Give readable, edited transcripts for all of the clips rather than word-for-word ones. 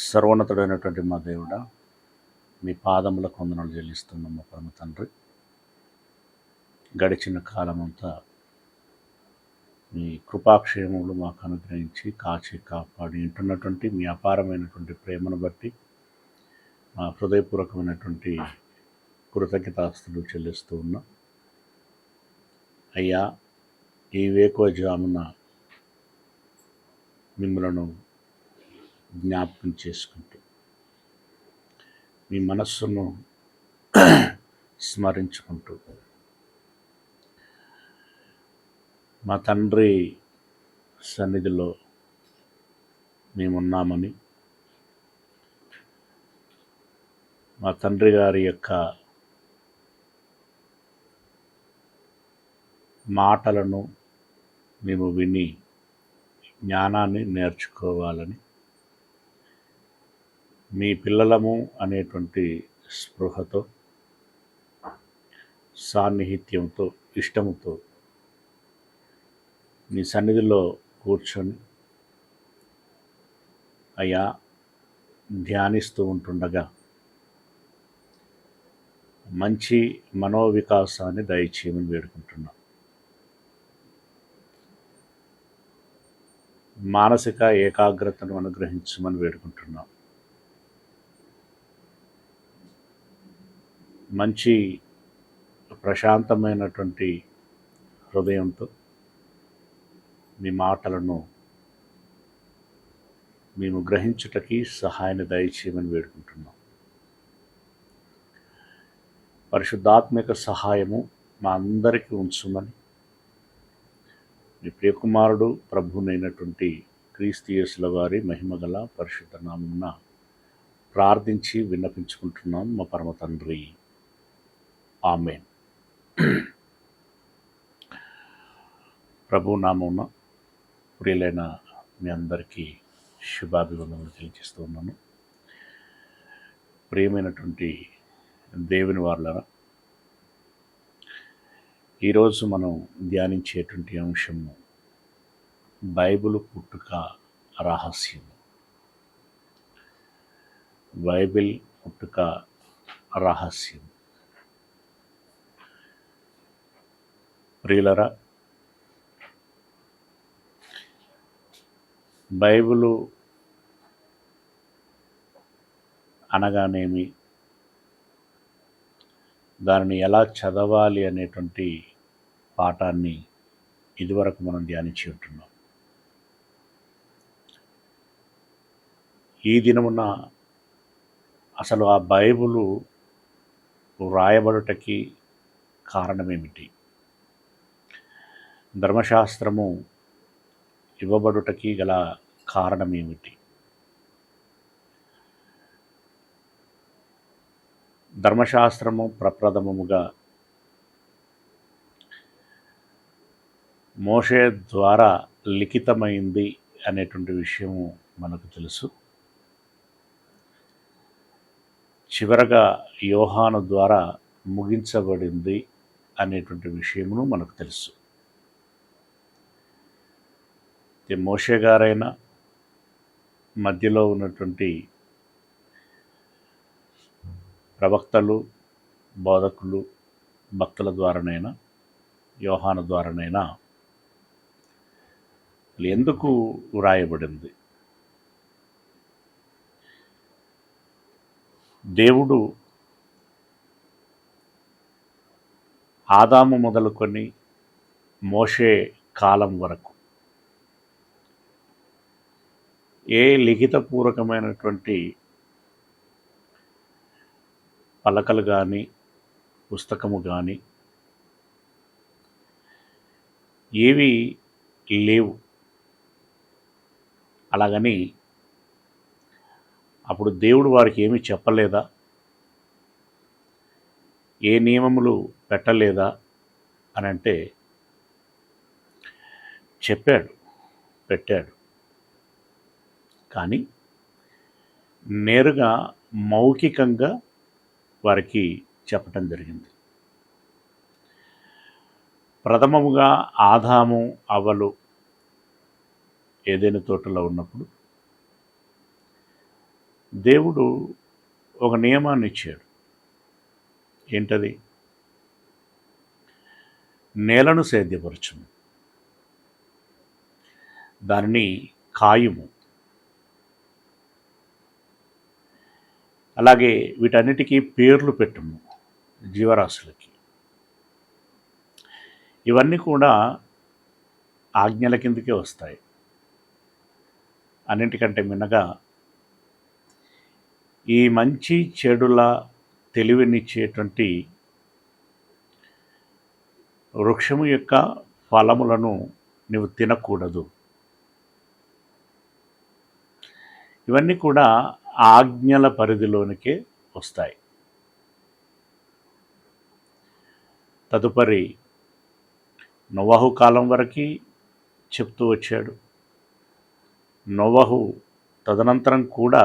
సర్వోన్నతుడైనటువంటి మా దేవుడా, మీ పాదములకు వందనాలు చెల్లిస్తున్నాం మా పరమ తండ్రి. గడిచిన కాలమంతా మీ కృపాక్షేమములు మాకు అనుగ్రహించి కాచి కాపాడి ఉంటున్నటువంటి మీ అపారమైనటువంటి ప్రేమను బట్టి మా హృదయపూర్వకమైనటువంటి కృతజ్ఞతాస్తులు చెల్లిస్తూ ఉన్నాం. అయ్యా, ఈ వేకువజామున మిమ్మలను జ్ఞాపకం చేసుకుంటూ మీ మనస్సును స్మరించుకుంటూ మా తండ్రి సన్నిధిలో మేమున్నామని, మా తండ్రి గారి యొక్క మాటలను మేము విని జ్ఞానాన్ని నేర్చుకోవాలని, మీ పిల్లలము అనేటువంటి స్పృహతో, సాన్నిహిత్యంతో, ఇష్టముతో మీ సన్నిధిలో కూర్చొని అయ్యా ధ్యానిస్తూ ఉంటుండగా మంచి మనోవికాసాన్ని దయచేయమని వేడుకుంటున్నాం. మానసిక ఏకాగ్రతను అనుగ్రహించమని వేడుకుంటున్నాం. మంచి ప్రశాంతమైనటువంటి హృదయంతో మీ మాటలను మేము గ్రహించుటకి సహాయాన్ని దయచేయమని వేడుకుంటున్నాం. పరిశుద్ధాత్మిక సహాయము మా అందరికీ ఉంచుమని మీ ప్రియకుమారుడు ప్రభువునైనటువంటి క్రీస్తు యేసుల వారి మహిమగల పరిశుద్ధ నామమున ప్రార్థించి విన్నపించుకుంటున్నాం మా పరమ తండ్రి. ఆమేన్. ప్రభు నామమున ప్రియులైన మీ అందరికీ శుభాభివందనలు తెలియజేస్తూ ఉన్నాను. ప్రియమైనటువంటి దేవుని వారలారా, ఈరోజు మనం ధ్యానించేటువంటి అంశము బైబిల్ పుట్టుక రహస్యము. బైబిల్ పుట్టుక రహస్యం. ప్రియులరా, బైబిలు అనగానేమి, దానిని ఎలా చదవాలి అనేటువంటి పాఠాన్ని ఇదివరకు మనం ధ్యానించి ఉంటున్నాం. ఈ దినమున అసలు ఆ బైబిలు వ్రాయబడుటకి కారణమేమిటి, ధర్మశాస్త్రము ఇవ్వబడుటకి గల కారణమేమిటి, ధర్మశాస్త్రము ప్రప్రథమముగా మోషే ద్వారా లిఖితమైంది అనేటువంటి విషయము మనకు తెలుసు. చివరగా యోహాను ద్వారా ముగించబడింది అనేటువంటి విషయమును మనకు తెలుసు. మోషే గారైనా, మధ్యలో ఉన్నటువంటి ప్రవక్తలు, బోధకులు, భక్తుల ద్వారానైనా, యోహాను ద్వారానైనా ఎందుకు వ్రాయబడింది? దేవుడు ఆదాము మొదలుకొని మోషే కాలం వరకు ఏ లిఖితపూర్వకమైనటువంటి పలకలు కానీ, పుస్తకము కానీ ఏవి లేవు. అలాగని అప్పుడు దేవుడు వారికి ఏమీ చెప్పలేదా? ఏ నియమములు పెట్టలేదా అని అంటే చెప్పాడు, పెట్టాడు. కానీ నేరుగా మౌఖికంగా వారికి చెప్పటం జరిగింది. ప్రథమముగా ఆదాము అవ్వలు ఏదైనా తోటలో ఉన్నప్పుడు దేవుడు ఒక నియమాన్ని ఇచ్చాడు. ఏంటది? నేలను సేద్యపరచుము, దానిని కాయుము, అలాగే వీటన్నిటికీ పేర్లు పెట్టుము, జీవరాశులకి. ఇవన్నీ కూడా ఆజ్ఞల కిందకే వస్తాయి. అన్నింటికంటే మిన్నగా ఈ మంచి చెడుల తెలివినిచ్చేటువంటి వృక్షము యొక్క ఫలములను నీవు తినకూడదు. ఇవన్నీ కూడా ఆజ్ఞల పరిధిలోనికే వస్తాయి. తదుపరి నోవహు కాలం వరకు చెప్తూ వచ్చాడు. నోవహు తదనంతరం కూడా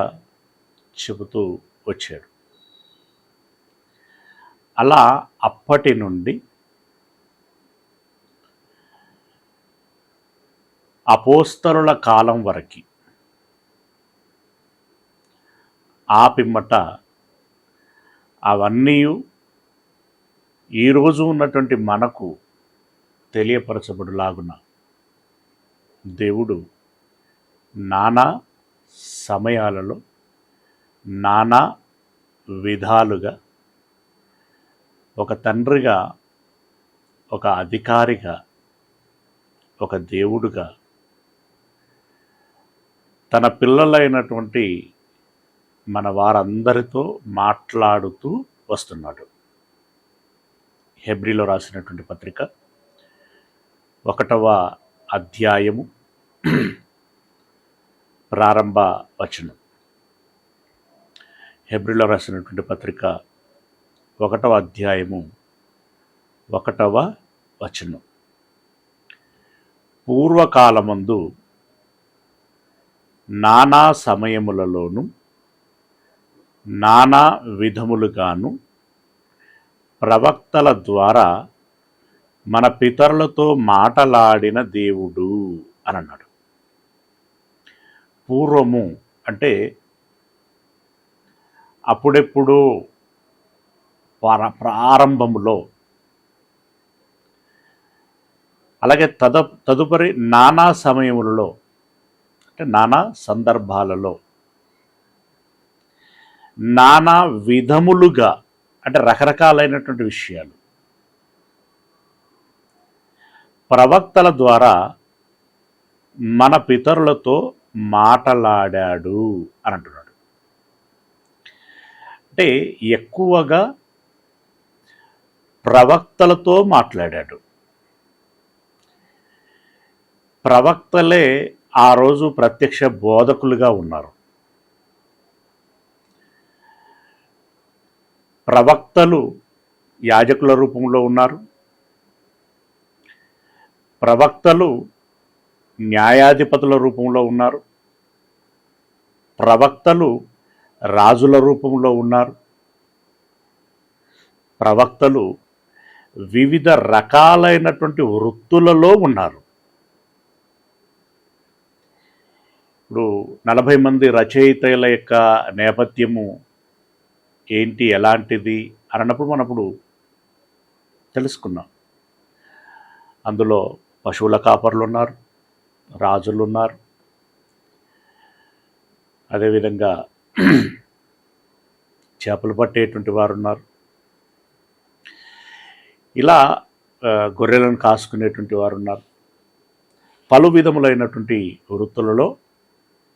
చెబుతూ వచ్చాడు. అలా అప్పటి నుండి అపోస్తలుల కాలం వరకు ఆ పిమ్మట అవన్నీ ఈరోజు ఉన్నటువంటి మనకు తెలియపరచబడులాగున దేవుడు నానా సమయాలలో నానా విధాలుగా ఒక తండ్రిగా, ఒక అధికారిగా, ఒక దేవుడుగా తన పిల్లలైనటువంటి మన వారందరితో మాట్లాడుతూ వస్తున్నాడు. హెబ్రీలో రాసినటువంటి పత్రిక 1వ అధ్యాయము ప్రారంభ వచనం. హెబ్రీలో రాసినటువంటి పత్రిక 1వ అధ్యాయము 1వ వచనం. పూర్వకాలమందు నానా సమయములలోను నానా విధములుగాను ప్రవక్తల ద్వారా మన పితరులతో మాటలాడిన దేవుడు అని అన్నాడు. పూర్వము అంటే అప్పుడెప్పుడు ప్రారంభములో, అలాగే తదుపరి నానా సమయములలో అంటే నానా సందర్భాలలో, నానా విధములుగా అంటే రకరకాలైనటువంటి విషయాలు ప్రవక్తల ద్వారా మన పితరులతో మాటలాడాడు అని అంటున్నాడు. అంటే ఎక్కువగా ప్రవక్తలతో మాట్లాడాడు. ప్రవక్తలే ఆ రోజు ప్రత్యక్ష బోధకులుగా ఉన్నారు. ప్రవక్తలు యాజకుల రూపంలో ఉన్నారు. ప్రవక్తలు న్యాయాధిపతుల రూపంలో ఉన్నారు. ప్రవక్తలు రాజుల రూపంలో ఉన్నారు. ప్రవక్తలు వివిధ రకాలైనటువంటి వృత్తులలో ఉన్నారు. ఇప్పుడు 40 మంది రచయితల యొక్క నేపథ్యము ఏంటి, ఎలాంటిది అని అన్నప్పుడు మనం అప్పుడు తెలుసుకున్నాం. అందులో పశువుల కాపర్లు ఉన్నారు, రాజులు ఉన్నారు, అదేవిధంగా చేపలు పట్టేటువంటి వారు ఉన్నారు, ఇలా గొర్రెలను కాసుకునేటువంటి వారు ఉన్నారు. పలు విధములైనటువంటి వృత్తులలో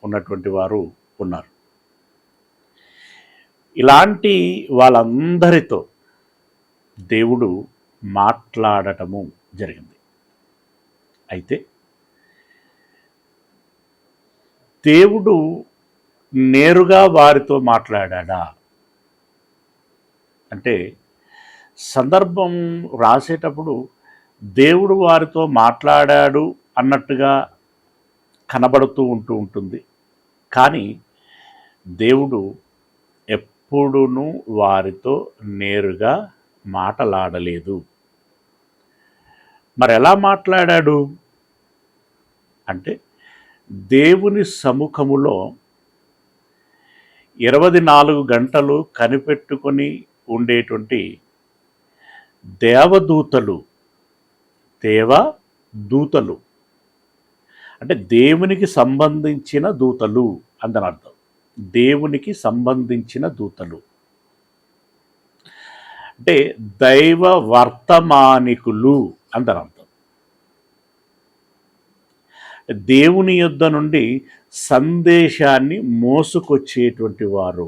ఉన్నటువంటి వారు ఉన్నారు. ఇలాంటి వాళ్ళందరితో దేవుడు మాట్లాడటము జరిగింది. అయితే దేవుడు నేరుగా వారితో మాట్లాడా అంటే సందర్భం రాసేటప్పుడు దేవుడు వారితో మాట్లాడాడు అన్నట్టుగా కనబడుతూ ఉంటుంది. కానీ దేవుడు ఎప్పుడునూ వారితో నేరుగా మాట్లాడలేదు. మరి ఎలా మాట్లాడాడు అంటే దేవుని సముఖములో 24 గంటలు కనిపెట్టుకొని ఉండేటువంటి దేవదూతలు దేవదూతలు అంటే దేవునికి సంబంధించిన దూతలు అందని అర్థం. దేవునికి సంబంధించిన దూతలు అంటే దైవ వర్తమానికులు అందని అర్థం. దేవుని యొద్ద నుండి సందేశాన్ని మోసుకొచ్చేటువంటి వారు.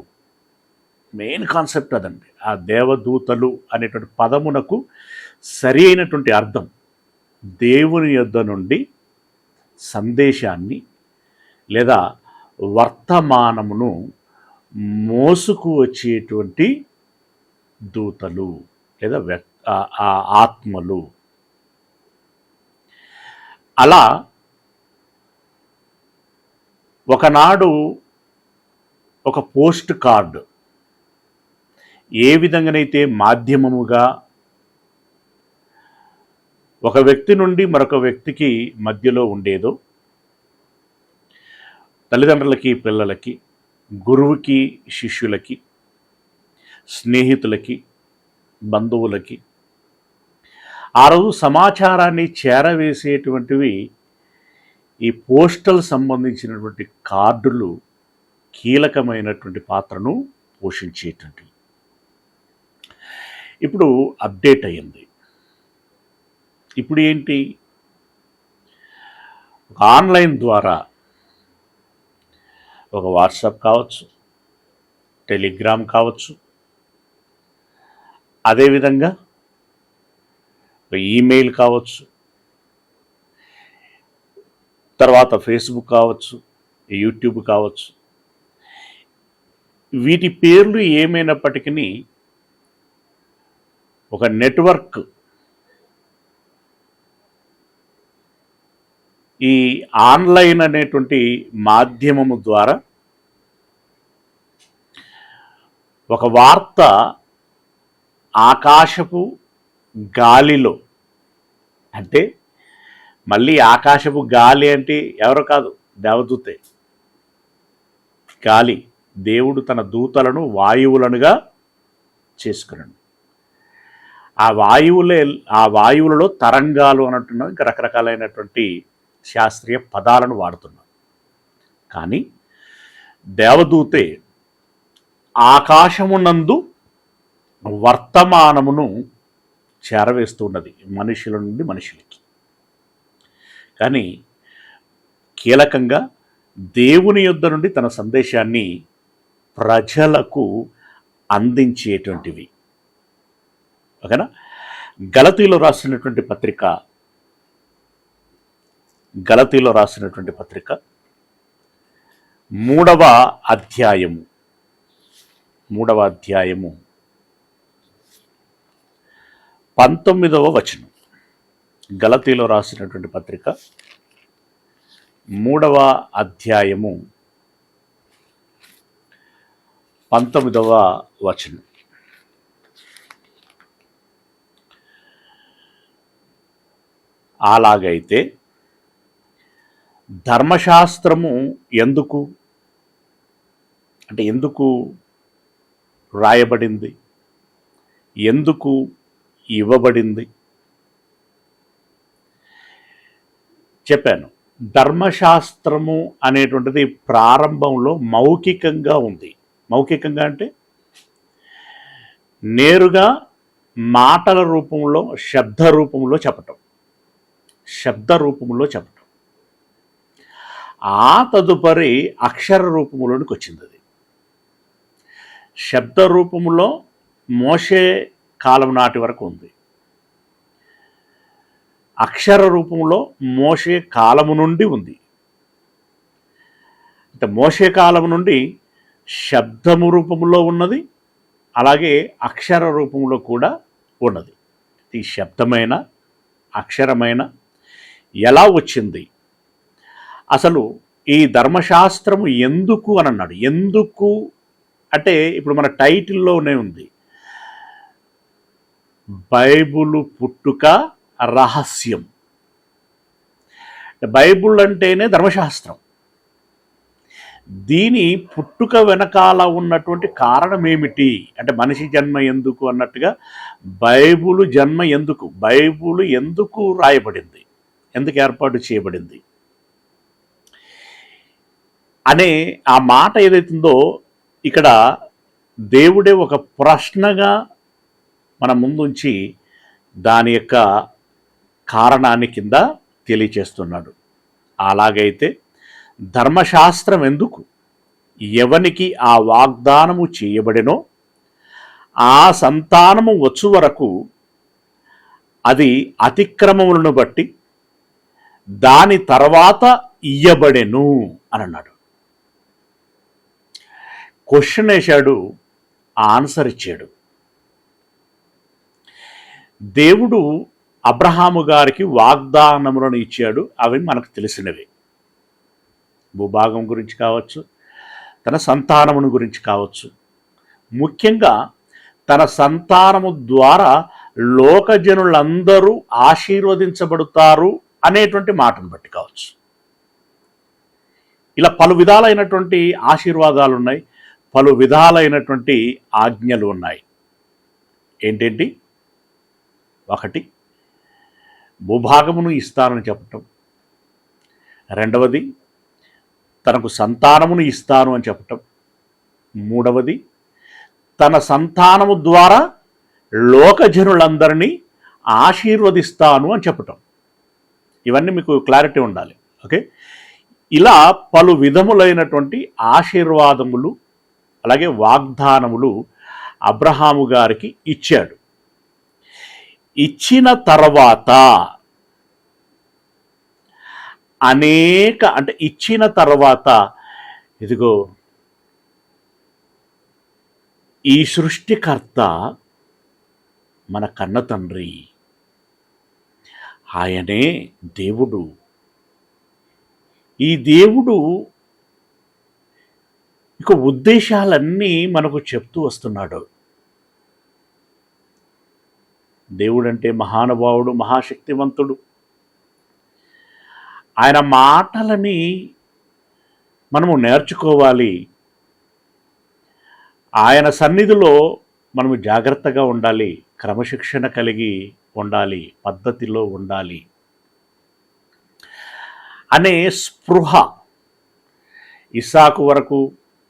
మెయిన్ కాన్సెప్ట్ అదండి. ఆ దేవదూతలు అనేటువంటి పదమునకు సరి అయినటువంటి అర్థం దేవుని యొద్ద నుండి సందేశాన్ని లేదా వర్తమానమును మోసుకు వచ్చేటువంటి దూతలు లేదా ఆత్మలు. అలా ఒకనాడు ఒక పోస్ట్ కార్డు ఏ విధంగానైతే మాధ్యమముగా ఒక వ్యక్తి నుండి మరొక వ్యక్తికి మధ్యలో ఉండేదో, తల్లిదండ్రులకి పిల్లలకి, గురువుకి శిష్యులకి, స్నేహితులకి, బంధువులకి ఆ రోజు సమాచారాన్ని చేరవేసేటువంటివి ఈ పోస్టల్ సంబంధించినటువంటి కార్డులు కీలకమైనటువంటి పాత్రను పోషించేటువంటివి. ఇప్పుడు అప్డేట్ అయ్యింది. ఇప్పుడు ఏంటి, ఒక ఆన్లైన్ ద్వారా ఒక వాట్సాప్ కావచ్చు, టెలిగ్రామ్ కావచ్చు, అదేవిధంగా ఒక ఈమెయిల్ కావచ్చు, తర్వాత ఫేస్బుక్ కావచ్చు, యూట్యూబ్ కావచ్చు, వీటి పేర్లు ఏమైనప్పటికీ ఒక నెట్వర్క్ ఈ ఆన్లైన్ అనేటువంటి మాధ్యమము ద్వారా ఒక వార్త ఆకాశపు గాలిలో, అంటే మళ్ళీ ఆకాశపు గాలి అంటే ఎవరు కాదు, దేవదూతే. గాలి, దేవుడు తన దూతలను వాయువులనుగా చేసుకున్నాడు. ఆ వాయువులలో తరంగాలు అన్నట్టున్నాం, ఇంకా రకరకాలైనటువంటి శాస్త్రీయ పదాలను వాడుతున్నాం. కానీ దేవదూతే ఆకాశమునందు వర్తమానమును చేరవేస్తున్నది మనుషుల నుండి మనుషులకి. కానీ కీలకంగా దేవుని యొద్ద నుండి తన సందేశాన్ని ప్రజలకు అందించేటువంటివి. ఓకేనా? గలతీలో రాసినటువంటి పత్రిక 3వ అధ్యాయము 19వ వచనం. గలతీలో రాసినటువంటి పత్రిక 3వ అధ్యాయము 19వ వచనం. అలాగైతే ధర్మశాస్త్రము ఎందుకు రాయబడింది, ఎందుకు ఇవ్వబడింది చెప్పాను. ధర్మశాస్త్రము అనేటువంటిది ప్రారంభంలో మౌఖికంగా ఉంది. మౌఖికంగా అంటే నేరుగా మాటల రూపంలో, శబ్ద రూపంలో చెప్పటం. ఆ తదుపరి అక్షర రూపంలోనికి వచ్చింది. అది శబ్ద రూపంలో మోషే కాలం నాటి వరకు ఉంది. అక్షర రూపంలో మోషే కాలము నుండి ఉంది. అంటే మోషే కాలము నుండి శబ్దము రూపంలో ఉన్నది, అలాగే అక్షర రూపంలో కూడా ఉన్నది. ఈ శబ్దమైన అక్షరమైన ఎలా వచ్చింది, అసలు ఈ ధర్మశాస్త్రము ఎందుకు అని అన్నాడు. ఎందుకు అంటే ఇప్పుడు మన టైటిల్లోనే ఉంది, బైబిలు పుట్టుక రహస్యం. బైబిల్ అంటేనే ధర్మశాస్త్రం. దీని పుట్టుక వెనకాల ఉన్నటువంటి కారణం ఏమిటి అంటే మనిషి జన్మ ఎందుకు అన్నట్టుగా బైబుల్ ఎందుకు రాయబడింది, ఎందుకు ఏర్పాటు చేయబడింది అనే ఆ మాట ఏదైతుందో ఇక్కడ దేవుడే ఒక ప్రశ్నగా మన ముందుంచి దాని యొక్క కారణాన్ని కింద తెలియచేస్తున్నాడు. అలాగైతే ధర్మశాస్త్రం ఎందుకు ఎవనికి ఆ వాగ్దానము చేయబడినో ఆ సంతానము వచ్చు వరకు అది అతిక్రమములను బట్టి దాని తర్వాత ఇయ్యబడెను అని అన్నాడు. క్వశ్చన్ వేశాడు, ఆన్సర్ ఇచ్చాడు. దేవుడు అబ్రహాము గారికి వాగ్దానములను ఇచ్చాడు. అవి మనకు తెలిసినవి. భూభాగం గురించి కావచ్చు, తన సంతానమును గురించి కావచ్చు, ముఖ్యంగా తన సంతానము ద్వారా లోకజనులందరూ ఆశీర్వదించబడతారు అనేటువంటి మాటను బట్టి కావచ్చు. ఇలా పలు విధాలైనటువంటి ఆశీర్వాదాలు ఉన్నాయి, పలు విధాలైనటువంటి ఆజ్ఞలు ఉన్నాయి. ఏంటేంటి? ఒకటి, భూభాగమును ఇస్తానని చెప్పటం. రెండవది, తనకు సంతానమును ఇస్తాను అని చెప్పటం. మూడవది, తన సంతానము ద్వారా లోకజనులందరినీ ఆశీర్వదిస్తాను అని చెప్పటం. ఇవన్నీ మీకు క్లారిటీ ఉండాలి. ఓకే, ఇలా పలు విధములైనటువంటి ఆశీర్వాదములు అలాగే వాగ్దానములు అబ్రహాము గారికి ఇచ్చాడు. ఇచ్చిన తర్వాత ఇచ్చిన తర్వాత ఇదిగో ఈ సృష్టికర్త మన కన్న తండ్రి, ఆయనే దేవుడు. ఈ దేవుడు ఇక ఉద్దేశాలన్నీ మనకు చెప్తూ వస్తున్నాడు. దేవుడంటే మహానుభావుడు, మహాశక్తివంతుడు. ఆయన మాటలని మనము నేర్చుకోవాలి. ఆయన సన్నిధిలో మనము జాగ్రత్తగా ఉండాలి, క్రమశిక్షణ కలిగి ఉండాలి, పద్ధతిలో ఉండాలి అనే స్పృహ ఇస్సాకు వరకు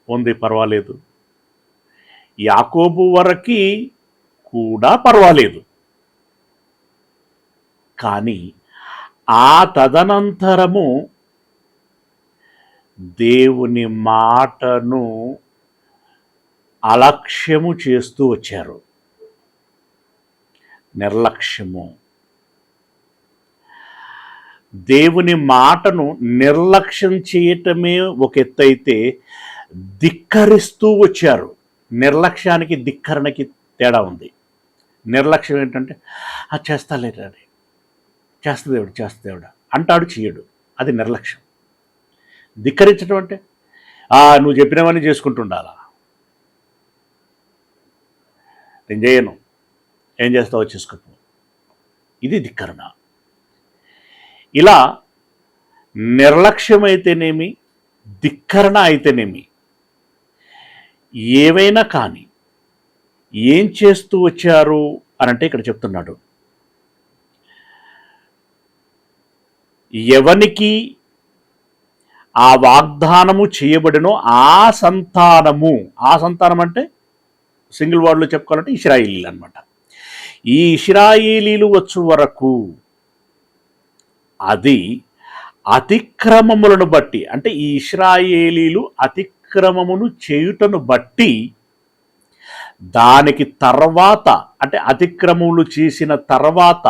ఉంది, పర్వాలేదు. యాకోబు వరకు కూడా పర్వాలేదు. కానీ ఆ తదనంతరము దేవుని మాటను అలక్ష్యము చేస్తూ వచ్చారు. నిర్లక్ష్యము. దేవుని మాటను నిర్లక్ష్యం చేయటమే ఒక ఎత్తైతే ధిక్కరిస్తూ వచ్చారు. నిర్లక్ష్యానికి ధిక్కరణకి తేడా ఉంది. నిర్లక్ష్యం ఏంటంటే చేస్తాలేటండి, చేస్తదేవుడు అంటాడు, చేయడు. అది నిర్లక్ష్యం. ధిక్కరించడం అంటే నువ్వు చెప్పినవన్నీ చేసుకుంటుండాలా, నేను చేయను, ఏం చేస్తావో చేసుకోపో. ఇది ధిక్కరణ. ఇలా నిర్లక్ష్యం అయితేనేమి, ధిక్కరణ అయితేనేమి, ఏవైనా కానీ ఏం చేస్తూ వచ్చారు అనంటే ఇక్కడ చెప్తున్నాడు, ఎవనికి ఆ వాగ్దానము చేయబడినో ఆ సంతానం అంటే సింగిల్ వర్డ్లో చెప్పుకోవాలంటే ఇశ్రాయేలీలు అనమాట. ఈ ఇశ్రాయేలీలు వచ్చు వరకు అది అతిక్రమములను బట్టి, అంటే ఈ ఇశ్రాయేలీలు అతిక్రమమును చేయుటను బట్టి దానికి తర్వాత, అంటే అతిక్రమములు చేసిన తర్వాత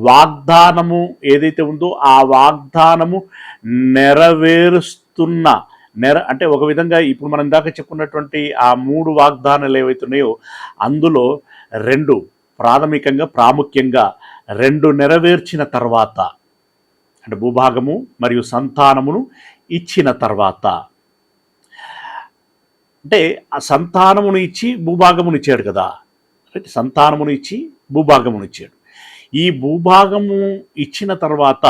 వాగ్దానము ఏదైతే ఉందో ఆ వాగ్దానము నెరవేరుస్తున్న అంటే ఒక విధంగా ఇప్పుడు మనం ఇందాక చెప్పుకున్నటువంటి ఆ 3 వాగ్దానాలు ఏవైతున్నాయో అందులో 2 ప్రాముఖ్యంగా 2 నెరవేర్చిన తర్వాత, అంటే భూభాగము మరియు సంతానమును ఇచ్చిన తర్వాత, అంటే ఆ సంతానమును ఇచ్చి భూభాగమును ఇచ్చాడు కదా, సంతానమును ఇచ్చి భూభాగమును ఇచ్చాడు. ఈ భూభాగము ఇచ్చిన తర్వాత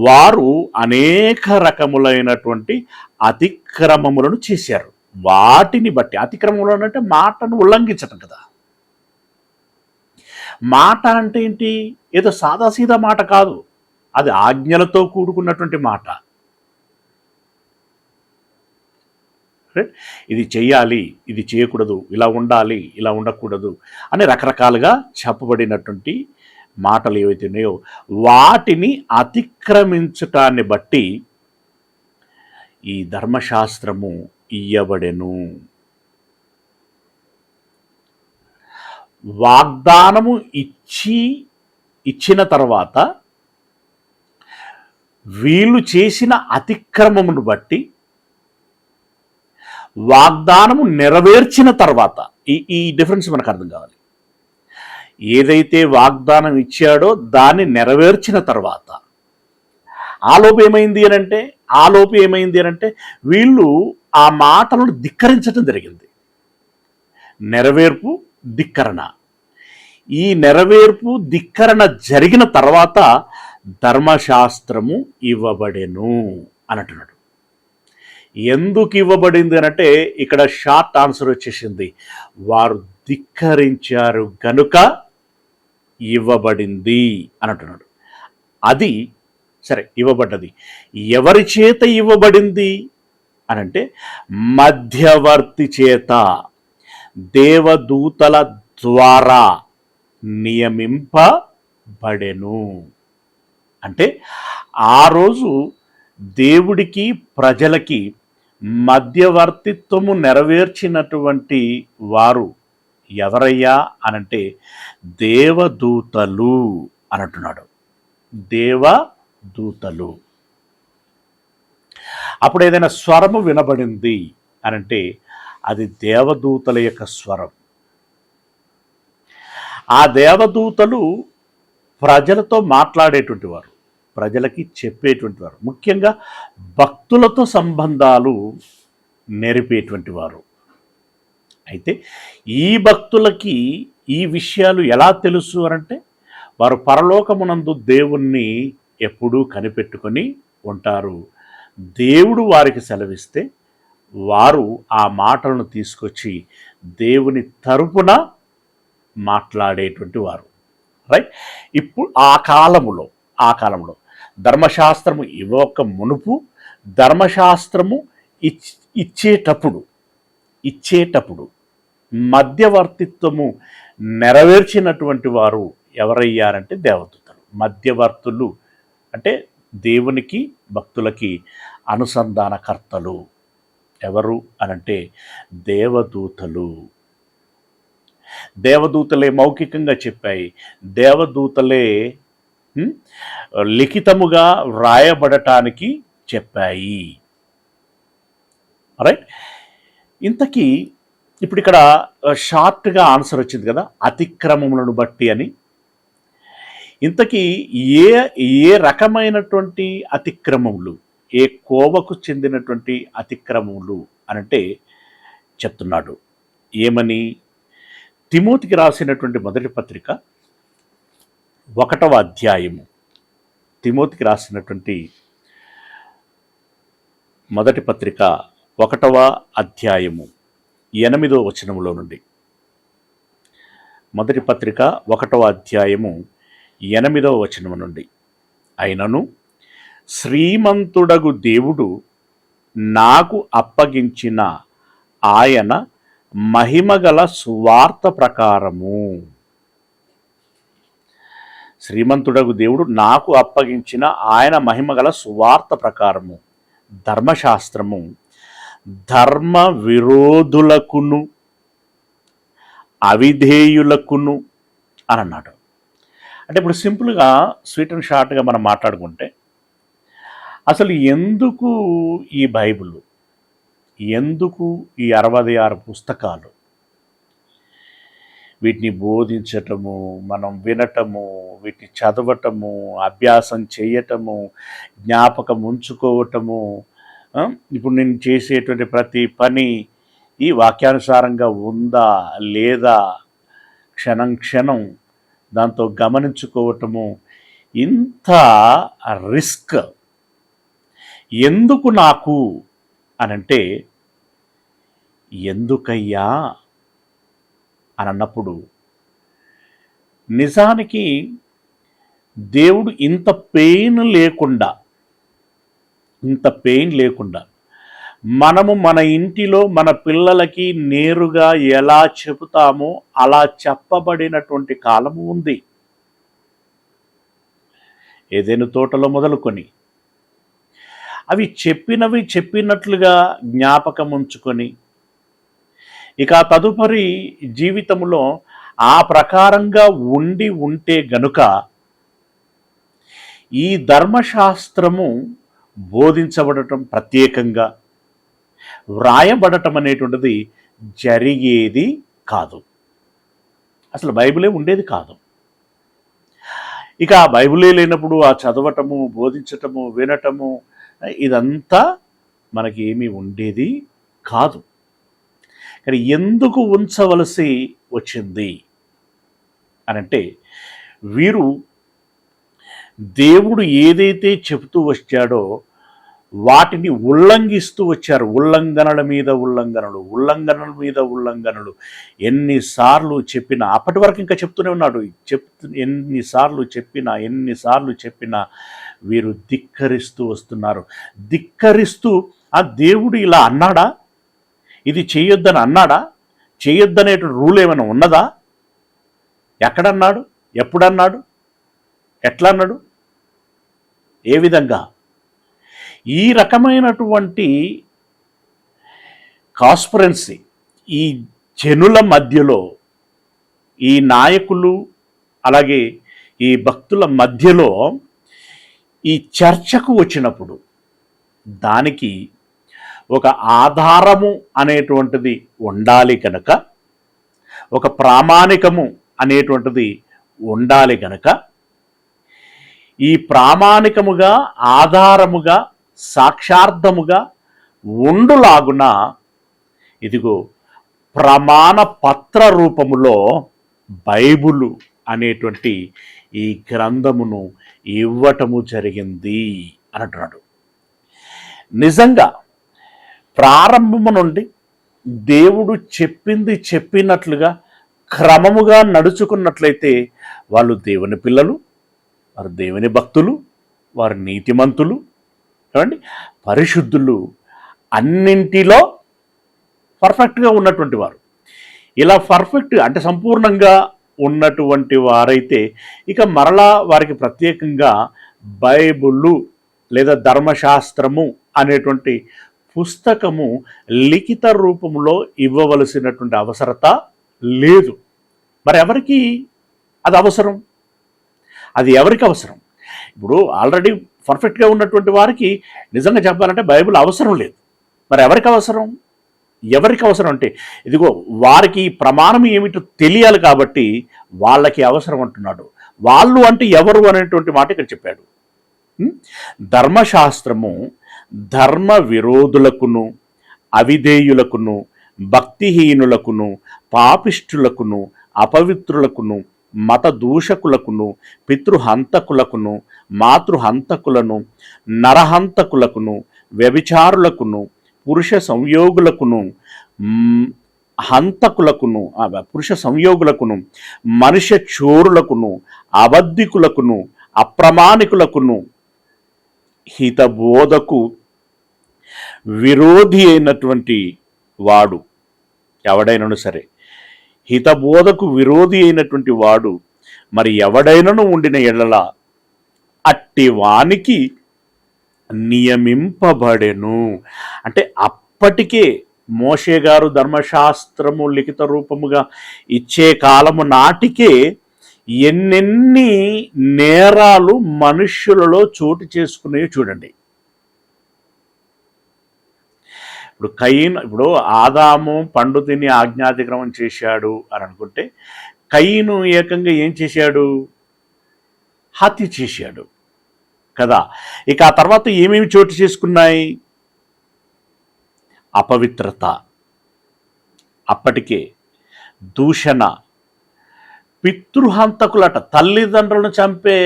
వారు అనేక రకములైనటువంటి అతిక్రమములను చేశారు. వాటిని బట్టి, అతిక్రమములు అంటే మాటను ఉల్లంఘించటం కదా. మాట అంటే ఏంటి? ఏదో సాదాసీదా మాట కాదు, అది ఆజ్ఞలతో కూడుకున్నటువంటి మాట. ఇది చెయ్యాలి, ఇది చేయకూడదు, ఇలా ఉండాలి, ఇలా ఉండకూడదు అని రకరకాలుగా చెప్పబడినటువంటి మాటలు ఏవైతే ఉన్నాయో వాటిని అతిక్రమించటాన్ని బట్టి ఈ ధర్మశాస్త్రము ఇయ్యబడెను. వాగ్దానము ఇచ్చిన తర్వాత వీళ్ళు చేసిన అతిక్రమమును బట్టి, వాగ్దానము నెరవేర్చిన తర్వాత, ఈ డిఫరెన్స్ మనకు అర్థం కావాలి. ఏదైతే వాగ్దానం ఇచ్చాడో దాన్ని నెరవేర్చిన తర్వాత ఆలోపు ఏమైంది అనంటే వీళ్ళు ఆ మాటలను ధిక్కరించడం జరిగింది. నెరవేర్పు, ధిక్కరణ. ఈ నెరవేర్పు, ధిక్కరణ జరిగిన తర్వాత ధర్మశాస్త్రము ఇవ్వబడెను అని అంటున్నాడు. ఎందుకు ఇవ్వబడింది అనంటే ఇక్కడ షార్ట్ ఆన్సర్ వచ్చేసింది. వారు ధిక్కరించారు గనుక ఇవ్వబడింది అని అంటున్నాడు. అది సరే, ఇవ్వబడ్డది. ఎవరి చేత ఇవ్వబడింది అనంటే మధ్యవర్తి చేత, దేవదూతల ద్వారా నియమింపబడెను. అంటే ఆ రోజు దేవుడికి ప్రజలకి మధ్యవర్తిత్వము నెరవేర్చినటువంటి వారు ఎవరయ్యా అనంటే దేవదూతలు అనంటున్నాడు. దేవదూతలు. అప్పుడు ఏదైనా స్వరము వినబడింది అనంటే అది దేవదూతల యొక్క స్వరం. ఆ దేవదూతలు ప్రజలతో మాట్లాడేటువంటి వారు, ప్రజలకి చెప్పేటువంటి వారు, ముఖ్యంగా భక్తులతో సంబంధాలు నెరిపేటువంటి వారు. అయితే ఈ భక్తులకి ఈ విషయాలు ఎలా తెలుసు అనంటే వారు పరలోకమునందు దేవుణ్ణి ఎప్పుడూ కనిపెట్టుకొని ఉంటారు. దేవుడు వారికి సెలవిస్తే వారు ఆ మాటలను తీసుకొచ్చి దేవుని తరపున మాట్లాడేటువంటి వారు. రైట్. ఇప్పుడు ఆ కాలములో ధర్మశాస్త్రము ఇవ్వక మునుపు, ధర్మశాస్త్రము ఇచ్చేటప్పుడు మధ్యవర్తిత్వము నెరవేర్చినటువంటి వారు ఎవరయ్యారంటే దేవదూతలు. మధ్యవర్తులు అంటే దేవునికి భక్తులకి అనుసంధానకర్తలు. ఎవరు అనంటే దేవదూతలు. దేవదూతలే మౌఖికంగా చెప్పాయి, దేవదూతలే లిఖితముగా వ్రాయబడటానికి చెప్పాయి. రైట్. ఇంతకీ ఇప్పుడు ఇక్కడ షార్ట్గా ఆన్సర్ వచ్చింది కదా, అతిక్రమములను బట్టి అని. ఇంతకీ ఏ రకమైనటువంటి అతిక్రమములు, ఏ కోవకు చెందినటువంటి అతిక్రమములు అనంటే చెప్తున్నాడు. ఏమని? తిమోతికి రాసినటువంటి మొదటి పత్రిక 1వ అధ్యాయము, తిమోతికి రాసినటువంటి మొదటి పత్రిక 1వ అధ్యాయము 8వ వచనములో నుండి, మొదటి పత్రిక 1వ అధ్యాయము 8వ వచనము నుండి, అయినను శ్రీమంతుడగు దేవుడు నాకు అప్పగించిన ఆయన మహిమగల సువార్త ప్రకారము. శ్రీమంతుడగు దేవుడు నాకు అప్పగించిన ఆయన మహిమగల సువార్త ప్రకారము ధర్మశాస్త్రము ధర్మ విరోధులకును అవిధేయులకును అని అన్నాడు. అంటే ఇప్పుడు సింపుల్గా స్వీట్ అండ్ షార్ట్గా మనం మాట్లాడుకుంటే అసలు ఎందుకు ఈ బైబిల్, ఎందుకు ఈ 66 పుస్తకాలు? వీటిని బోధించటము, మనం వినటము, వీటిని చదవటము, అభ్యాసం చేయటము, జ్ఞాపకం ఉంచుకోవటము, ఇప్పుడు నేను చేసేటువంటి ప్రతి పని ఈ వాక్యానుసారంగా ఉందా లేదా, క్షణం క్షణం దాంతో గమనించుకోవటము ఇంత రిస్క్ ఎందుకు నాకు అనంటే, ఎందుకయ్యా అని అన్నప్పుడు నిజానికి దేవుడు ఇంత పెయిన్ లేకుండా మనము మన ఇంటిలో మన పిల్లలకి నేరుగా ఎలా చెబుతామో అలా చెప్పబడినటువంటి కాలము ఉంది. ఏదైనా తోటలో మొదలుకొని అవి చెప్పినట్లుగా జ్ఞాపకం ఉంచుకొని ఇక తదుపరి జీవితంలో ఆ ప్రకారంగా ఉంటే గనుక ఈ ధర్మశాస్త్రము బోధించబడటం, ప్రత్యేకంగా వ్రాయబడటం అనేటువంటిది జరిగేది కాదు. అసలు బైబిలే ఉండేది కాదు. ఇక ఆ బైబిలే లేనప్పుడు ఆ చదవటము, బోధించటము, వినటము ఇదంతా మనకి ఏమీ ఉండేది కాదు. కానీ ఎందుకు ఉంచవలసి వచ్చింది అనంటే, వీరు దేవుడు ఏదైతే చెబుతూ వచ్చాడో వాటిని ఉల్లంఘిస్తూ వచ్చారు. ఉల్లంఘనల మీద ఉల్లంఘనలు ఎన్నిసార్లు చెప్పినా, అప్పటి వరకు ఇంకా చెప్తూనే ఉన్నాడు. ఎన్నిసార్లు చెప్పినా వీరు ధిక్కరిస్తూ వస్తున్నారు. ధిక్కరిస్తూ ఆ దేవుడు ఇలా అన్నాడా, ఇది చేయొద్దని అన్నాడా, చేయొద్దనే రూల్ ఏమైనా ఉన్నదా, ఎక్కడన్నాడు, ఎప్పుడన్నాడు, ఎట్లా అన్నాడు, ఏ విధంగా, ఈ రకమైనటువంటి కాన్స్పిరెన్సీ ఈ జనుల మధ్యలో, ఈ నాయకులు అలాగే ఈ భక్తుల మధ్యలో ఈ చర్చకు వచ్చినప్పుడు దానికి ఒక ఆధారము అనేటువంటిది ఉండాలి కనుక, ఒక ప్రామాణికము అనేటువంటిది ఉండాలి కనుక, ఈ ప్రామాణికముగా, ఆధారముగా, సాక్షార్థముగా ఉండులాగున ఇదిగో ప్రమాణ పత్ర రూపములో బైబిలు అనేటువంటి ఈ గ్రంథమును ఇవ్వటము జరిగింది అని అంటున్నాడు. నిజంగా ప్రారంభము నుండి దేవుడు చెప్పినట్లుగా క్రమముగా నడుచుకున్నట్లయితే వాళ్ళు దేవుని పిల్లలు, వారు దేవుని భక్తులు, వారు నీతిమంతులు, ఏమండి, పరిశుద్ధులు, అన్నింటిలో పర్ఫెక్ట్గా ఉన్నటువంటి వారు. ఇలా పర్ఫెక్ట్ అంటే సంపూర్ణంగా ఉన్నటువంటి వారైతే ఇక మరలా వారికి ప్రత్యేకంగా బైబిలు లేదా ధర్మశాస్త్రము అనేటువంటి పుస్తకము లిఖిత రూపంలో ఇవ్వవలసినటువంటి అవసరత లేదు. మరి ఎవరికి అది అవసరం? అది ఎవరికి అవసరం? ఇప్పుడు ఆల్రెడీ పర్ఫెక్ట్గా ఉన్నటువంటి వారికి నిజంగా చెప్పాలంటే బైబిల్ అవసరం లేదు. మరి ఎవరికి అవసరం? ఎవరికి అవసరం అంటే ఇదిగో వారికి ప్రమాణం ఏమిటో తెలియాలి కాబట్టి వాళ్ళకి అవసరం అంటున్నాడు. వాళ్ళు అంటే ఎవరు అనేటువంటి మాట ఇక్కడ చెప్పాడు. ధర్మశాస్త్రము ధర్మ విరోధులకును, అవిధేయులకును, భక్తిహీనులకును, పాపిష్టులకును, అపవిత్రులకును, మత దూషకులకును, పితృహంతకులకును, మాతృహంతకులను, నరహంతకులకును, వ్యభిచారులకును, పురుష సంయోగులకును, మనుష్య చోరులకును, అబద్ధికులకును, అప్రమాణికులకును, హితబోధకు విరోధి అయినటువంటి వాడు ఎవడైనను సరే, హితబోధకు విరోధి అయినటువంటి వాడు మరి ఎవడైనను ఉండిన ఎడల అట్టి వానికి నియమింపబడెను. అంటే అప్పటికే మోషే గారు ధర్మశాస్త్రము లిఖిత రూపముగా ఇచ్చే కాలము నాటికే ఎన్నెన్ని నేరాలు మనుష్యులలో చోటు చేసుకునేవి చూడండి. ఇప్పుడు ఆదాము పండు తిని ఆజ్ఞాతిక్రమం చేశాడు అని అనుకుంటే, కయీను ఏకంగా ఏం చేశాడు? హత్య చేశాడు కదా. ఇక ఆ తర్వాత ఏమేమి చోటు చేసుకున్నాయి? అపవిత్రత, అప్పటికే దూషణ, పితృహంతకులట, తల్లిదండ్రులను చంపే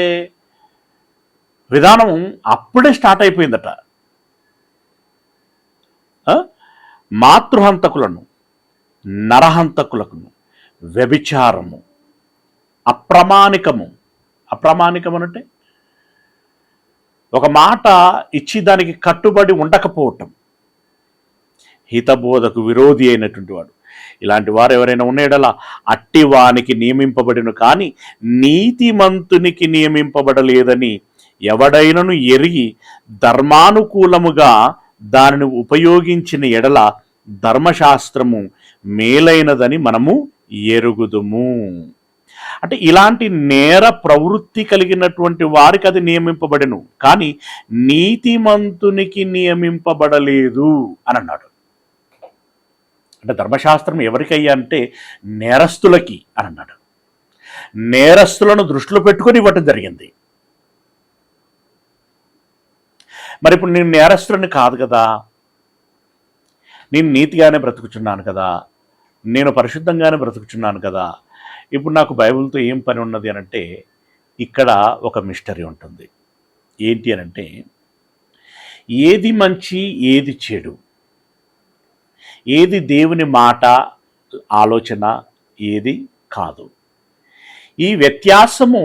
విధానం అప్పుడే స్టార్ట్ అయిపోయిందట. మాతృహంతకులను, నరహంతకులకు, వ్యభిచారము, అప్రమాణికము అంటే ఒక మాట ఇచ్చి దానికి కట్టుబడి ఉండకపోవటం, హితబోధకు విరోధి అయినటువంటి వాడు. ఇలాంటి వారు ఎవరైనా ఉన్నయెడల అట్టివానికి నియమింపబడిను, కానీ నీతిమంతునికి నియమింపబడలేదని ఎవడైనను ఎరిగి ధర్మానుకూలముగా దానిని ఉపయోగించిన ఎడల ధర్మశాస్త్రము మేలైనదని మనము ఎరుగుదుము. అంటే ఇలాంటి నేర ప్రవృత్తి కలిగినటువంటి వారికి అది నియమింపబడెను, కానీ నీతిమంతునికి నియమింపబడలేదు అని అన్నాడు. అంటే ధర్మశాస్త్రం ఎవరికయ్యా అంటే నేరస్తులకి అని అన్నాడు. నేరస్తులను దృష్టిలో పెట్టుకొని ఇవ్వటం జరిగింది. మరి ఇప్పుడు నేను నేరస్తులని కాదు కదా, నేను నీతిగానే బ్రతుకుచున్నాను కదా, నేను పరిశుద్ధంగానే బ్రతుకుచున్నాను కదా, ఇప్పుడు నాకు బైబిల్తో ఏం పని ఉన్నది అనంటే ఇక్కడ ఒక మిస్టరీ ఉంటుంది. ఏంటి అనంటే ఏది మంచి ఏది చెడు, ఏది దేవుని మాట ఆలోచన, ఏది కాదు, ఈ వ్యత్యాసము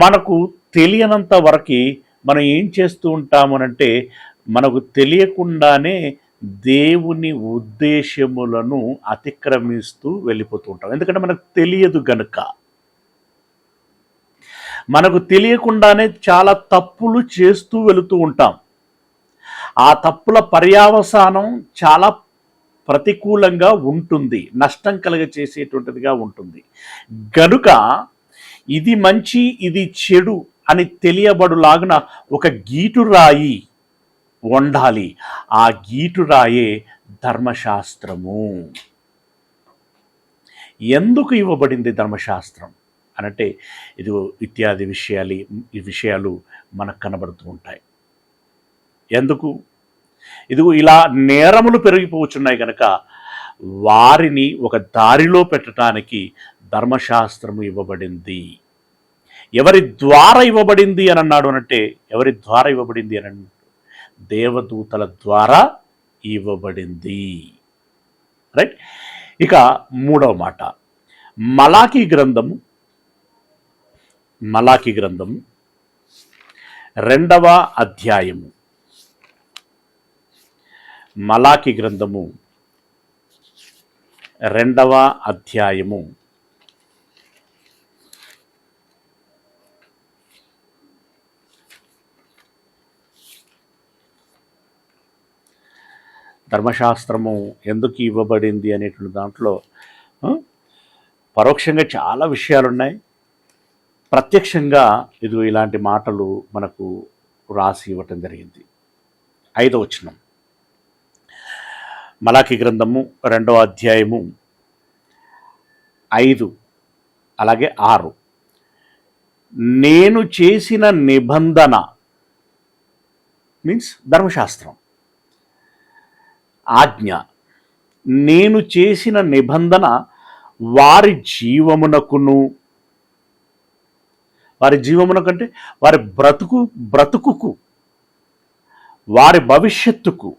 మనకు తెలియనంత వరకు మనం ఏం చేస్తూ ఉంటామనంటే మనకు తెలియకుండానే దేవుని ఉద్దేశములను అతిక్రమిస్తూ వెళ్ళిపోతూ ఉంటాం. ఎందుకంటే మనకు తెలియదు గనుక. మనకు తెలియకుండానే చాలా తప్పులు చేస్తూ వెళుతూ ఉంటాం. ఆ తప్పుల పర్యావసానం చాలా ప్రతికూలంగా ఉంటుంది, నష్టం కలుగచేసేటువంటిదిగా ఉంటుంది. గనుక ఇది మంచి ఇది చెడు అని తెలియబడులాగున ఒక గీటురాయి ఉండాలి. ఆ గీటురాయే ధర్మశాస్త్రము. ఎందుకు ఇవ్వబడింది ధర్మశాస్త్రం అనంటే ఇది ఇత్యాది ఈ విషయాలు మనకు కనబడుతూ ఉంటాయి. ఎందుకు? ఇదిగో ఇలా నేరములు పెరిగిపోతున్నాయి కనుక వారిని ఒక దారిలో పెట్టడానికి ధర్మశాస్త్రము ఇవ్వబడింది. ఎవరి ద్వారా ఇవ్వబడింది అని అన్నాడు అనంటే ఎవరి ద్వారా ఇవ్వబడింది అని దేవదూతల ద్వారా ఇవ్వబడింది. రైట్. ఇక మూడవ మాట మలాకీ గ్రంథము 2వ అధ్యాయము. మలాకీ గ్రంథము 2వ అధ్యాయము 2 ధర్మశాస్త్రము ఎందుకు ఇవ్వబడింది అనేటువంటి దాంట్లో పరోక్షంగా చాలా విషయాలు ఉన్నాయి. ప్రత్యక్షంగా ఇది ఇలాంటి మాటలు మనకు రాసి ఇవ్వటం జరిగింది. 5వ వచనం మలాకీ గ్రంథము 2వ అధ్యాయము 5 అలాగే 6. నేను చేసిన నిబంధన మీన్స్ ధర్మశాస్త్రం, ఆజ్ఞ, నేను చేసిన నిబంధన వారి జీవమునకును, వారి జీవమునకంటే వారి బ్రతుకుకు, వారి భవిష్యత్తుకు,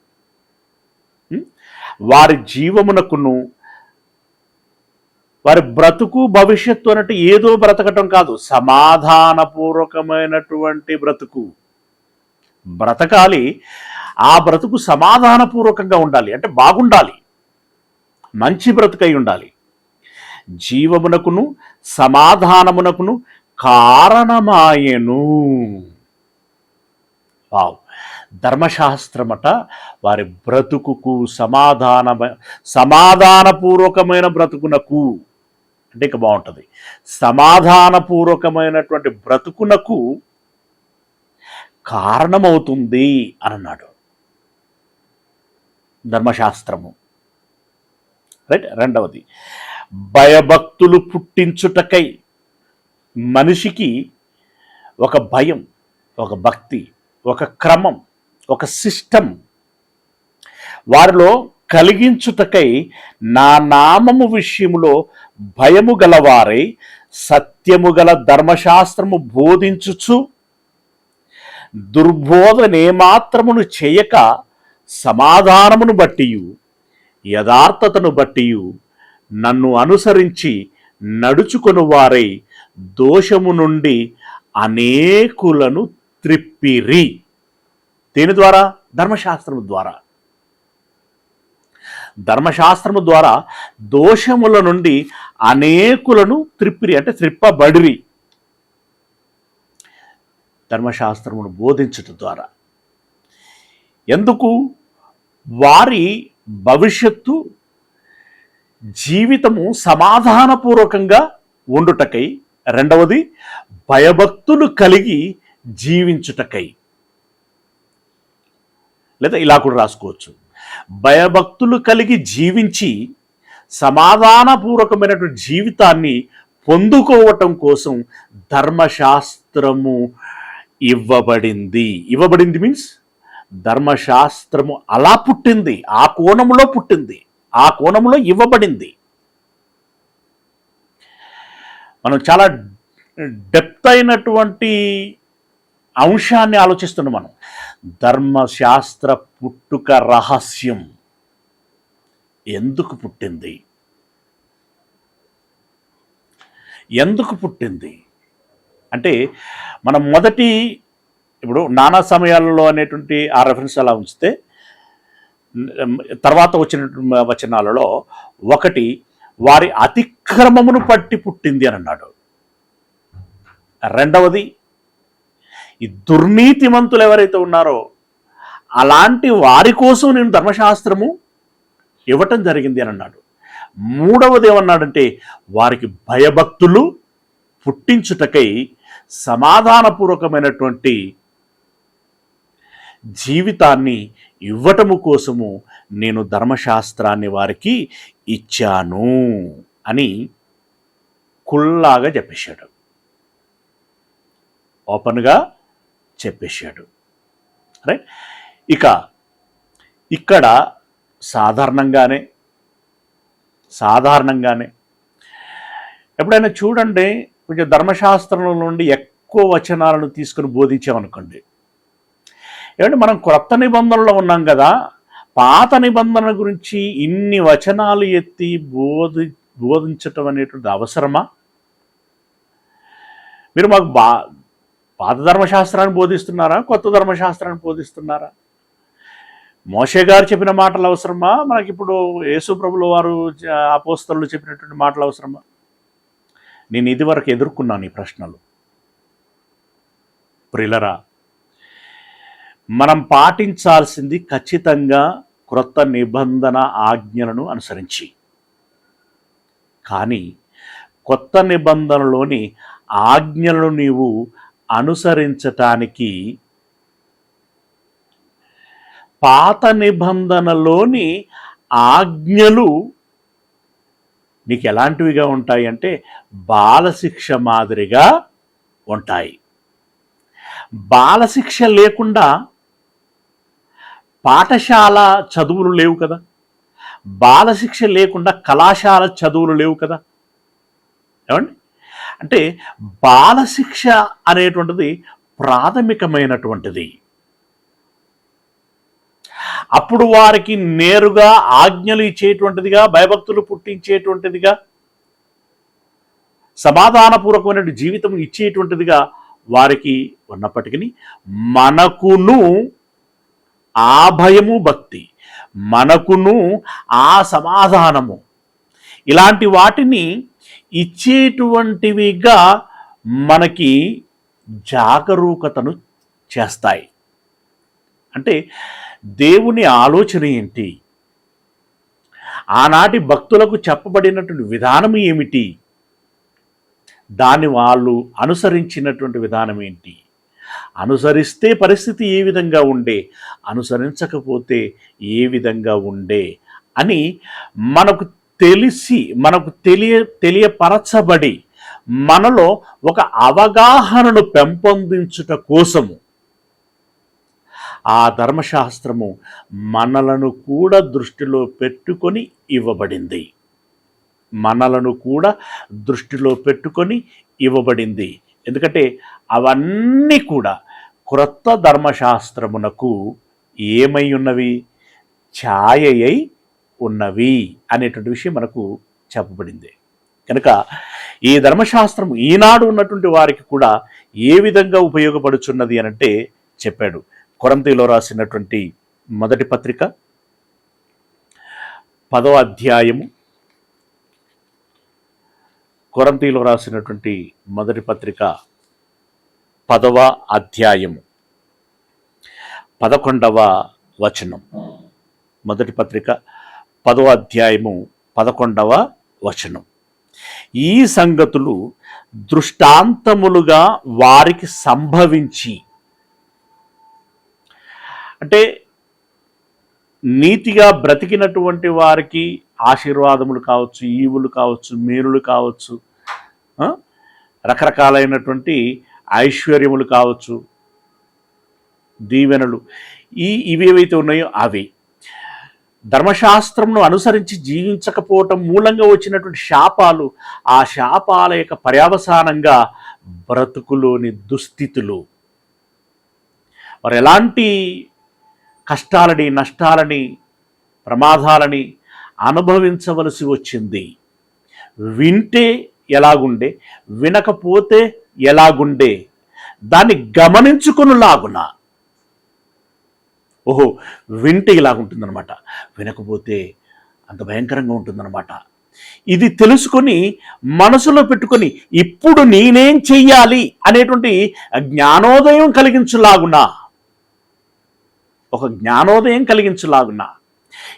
వారి జీవమునకును, వారి బ్రతుకు భవిష్యత్తు అన్నట్టు ఏదో బ్రతకటం కాదు, సమాధానపూర్వకమైనటువంటి బ్రతుకు బ్రతకాలి. ఆ బ్రతుకు సమాధానపూర్వకంగా ఉండాలి, అంటే బాగుండాలి, మంచి బ్రతుకై ఉండాలి. జీవమునకును సమాధానమునకును కారణమాయెను. వావ్. ధర్మశాస్త్రమట వారి బ్రతుకుకు సమాధానపూర్వకమైన బ్రతుకునకు, అంటే ఇక బాగుంటుంది, సమాధానపూర్వకమైనటువంటి బ్రతుకునకు కారణమవుతుంది అని అన్నాడు ధర్మశాస్త్రము. రైట్. 2వది భయభక్తులు పుట్టించుటకై మనిషికి ఒక భయం, ఒక భక్తి, ఒక క్రమం, ఒక సిస్టమ్ వారిలో కలిగించుటకై నా నామము విషయములో భయము గలవారై సత్యము గల ధర్మశాస్త్రము బోధించుచు దుర్బోధనేమాత్రమును చేయక సమాధానమును బట్టియు యథార్థతను బట్టియు నన్ను అనుసరించి నడుచుకొని వారై దోషము నుండి అనేకులను త్రిప్పిరి. దేని ద్వారా? ధర్మశాస్త్రము ద్వారా. ధర్మశాస్త్రము ద్వారా దోషముల నుండి అనేకులను త్రిప్పిరి అంటే త్రిప్పబడిరి. ధర్మశాస్త్రమును బోధించటం ద్వారా. ఎందుకు? వారి భవిష్యత్తు జీవితము సమాధానపూర్వకంగా ఉండుటకై, రెండవది భయభక్తులు కలిగి జీవించుటకై. లేదా ఇలా కూడా రాసుకోవచ్చు, భయభక్తులు కలిగి జీవించి సమాధానపూర్వకమైనటువంటి జీవితాన్ని పొందుకోవటం కోసం ధర్మశాస్త్రము ఇవ్వబడింది. ఇవ్వబడింది మీన్స్ ధర్మశాస్త్రము అలా పుట్టింది, ఆ కోణములో పుట్టింది, ఆ కోణములో ఇవ్వబడింది. మనం చాలా డెప్త్ అయినటువంటి అంశాన్ని ఆలోచిస్తున్నాం. మనం ధర్మశాస్త్ర పుట్టుక రహస్యం ఎందుకు పుట్టింది, ఎందుకు పుట్టింది అంటే మనం మొదటి ఇప్పుడు నానా సమయాలలో అనేటువంటి ఆ రెఫరెన్స్ అలా ఉంచితే, తర్వాత వచ్చిన వచనాలలో ఒకటి వారి అతిక్రమమును పట్టి పుట్టింది అని అన్నాడు. రెండవది ఈ దుర్నీతిమంతులు ఎవరైతే ఉన్నారో అలాంటి వారి కోసం నేను ధర్మశాస్త్రము ఇవ్వటం జరిగింది అని అన్నాడు. మూడవది ఏమన్నాడంటే వారికి భయభక్తులు పుట్టించుటకై సమాధానపూర్వకమైనటువంటి జీవితాన్ని ఇవ్వటము కోసము నేను ధర్మశాస్త్రాన్ని వారికి ఇచ్చాను అని కుల్లాగా చెప్పేశాడు, ఓపెన్గా చెప్పేశాడు. రైట్. ఇక ఇక్కడ సాధారణంగానే ఎప్పుడైనా చూడండి, కొంచెం ధర్మశాస్త్రంలో నుండి ఎక్కువ వచనాలను తీసుకుని బోధించామనుకోండి. ఏమంటే మనం క్రొత్త నిబంధనలో ఉన్నాం కదా, పాత నిబంధన గురించి ఇన్ని వచనాలు ఎత్తి బోధించటం అనేటువంటి అవసరమా? మీరు మాకు పాత ధర్మశాస్త్రాన్ని బోధిస్తున్నారా, కొత్త ధర్మశాస్త్రాన్ని బోధిస్తున్నారా? మోషే గారు చెప్పిన మాటలు అవసరమా, మనకిప్పుడు యేసు ప్రభుల వారు అపోస్తలులు చెప్పినటువంటి మాటలు అవసరమా? నేను ఇదివరకు ఎదుర్కొన్నాను ఈ ప్రశ్నలు. ప్రియులరా, మనం పాటించాల్సింది ఖచ్చితంగా క్రొత్త నిబంధన ఆజ్ఞలను అనుసరించి. కానీ కొత్త నిబంధనలోని ఆజ్ఞలను నీవు అనుసరించటానికి పాత నిబంధనలోని ఆజ్ఞలు నీకు ఎలాంటివిగా ఉంటాయి అంటే బాలశిక్ష మాదిరిగా ఉంటాయి. బాలశిక్ష లేకుండా పాఠశాల చదువులు లేవు కదా, బాలశిక్ష లేకుండా కళాశాల చదువులు లేవు కదా. ఏమండి అంటే బాలశిక్ష అనేటువంటిది ప్రాథమికమైనటువంటిది. అప్పుడు వారికి నేరుగా ఆజ్ఞలు ఇచ్చేటువంటిదిగా, భయభక్తులు పుట్టించేటువంటిదిగా, సమాధానపూర్వకమైన జీవితం ఇచ్చేటువంటిదిగా వారికి ఉన్నప్పటికీ మనకును ఆ భయము భక్తి, మనకును ఆ సమాధానము, ఇలాంటి వాటిని ఇచ్చేటువంటివిగా మనకి జాగరూకతను చేస్తాయి. అంటే దేవుని ఆలోచన ఏంటి, ఆనాటి భక్తులకు చెప్పబడినటువంటి విధానం ఏమిటి, దాన్ని వాళ్ళు అనుసరించినటువంటి విధానం ఏంటి, అనుసరిస్తే పరిస్థితి ఏ విధంగా ఉండే, అనుసరించకపోతే ఏ విధంగా ఉండే అని మనకు తెలిసి, మనకు తెలియపరచబడి మనలో ఒక అవగాహనను పెంపొందించుట కోసము ఆ ధర్మశాస్త్రము మనలను కూడా దృష్టిలో పెట్టుకొని ఇవ్వబడింది. మనలను కూడా దృష్టిలో పెట్టుకొని ఇవ్వబడింది. ఎందుకంటే అవన్నీ కూడా క్రొత్త ధర్మశాస్త్రమునకు ఏమై ఉన్నవి? ఛాయయై ఉన్నవి అనేటువంటి విషయం మనకు చెప్పబడింది. కనుక ఈ ధర్మశాస్త్రం ఈనాడు ఉన్నటువంటి వారికి కూడా ఏ విధంగా ఉపయోగపడుచున్నది అనంటే చెప్పాడు. కొరింథీయులో రాసినటువంటి మొదటి పత్రిక 10వ అధ్యాయము, కొరింథీయులో రాసినటువంటి మొదటి పత్రిక 10వ అధ్యాయము 11వ వచనం. మొదటి పత్రిక 10వ అధ్యాయము 11వ వచనం. ఈ సంగతులు దృష్టాంతములుగా వారికి సంభవించి, అంటే నీతిగా బ్రతికినటువంటి వారికి ఆశీర్వాదములు కావచ్చు, ఈవులు కావచ్చు, మేలులు కావచ్చు, రకరకాలైనటువంటి ఐశ్వర్యములు కావచ్చు, దీవెనలు, ఇవేవైతే ఉన్నాయో అవి ధర్మశాస్త్రంను అనుసరించి జీవించకపోవటం మూలంగా వచ్చినటువంటి శాపాలు, ఆ శాపాల యొక్క పర్యవసానంగా బ్రతుకులోని దుస్థితులు, వారు ఎలాంటి కష్టాలని, నష్టాలని, ప్రమాదాలని అనుభవించవలసి వచ్చింది. వింటే ఎలాగుండే, వినకపోతే ఎలాగుండే, దాన్ని గమనించుకునేలాగున. ఓహో, వింటే ఇలాగుంటుందన్నమాట, వినకపోతే అంత భయంకరంగా ఉంటుందన్నమాట. ఇది తెలుసుకొని మనసులో పెట్టుకొని ఇప్పుడు నేనేం చెయ్యాలి అనేటువంటి జ్ఞానోదయం కలిగించులాగునా, ఒక జ్ఞానోదయం కలిగించులాగున్నా.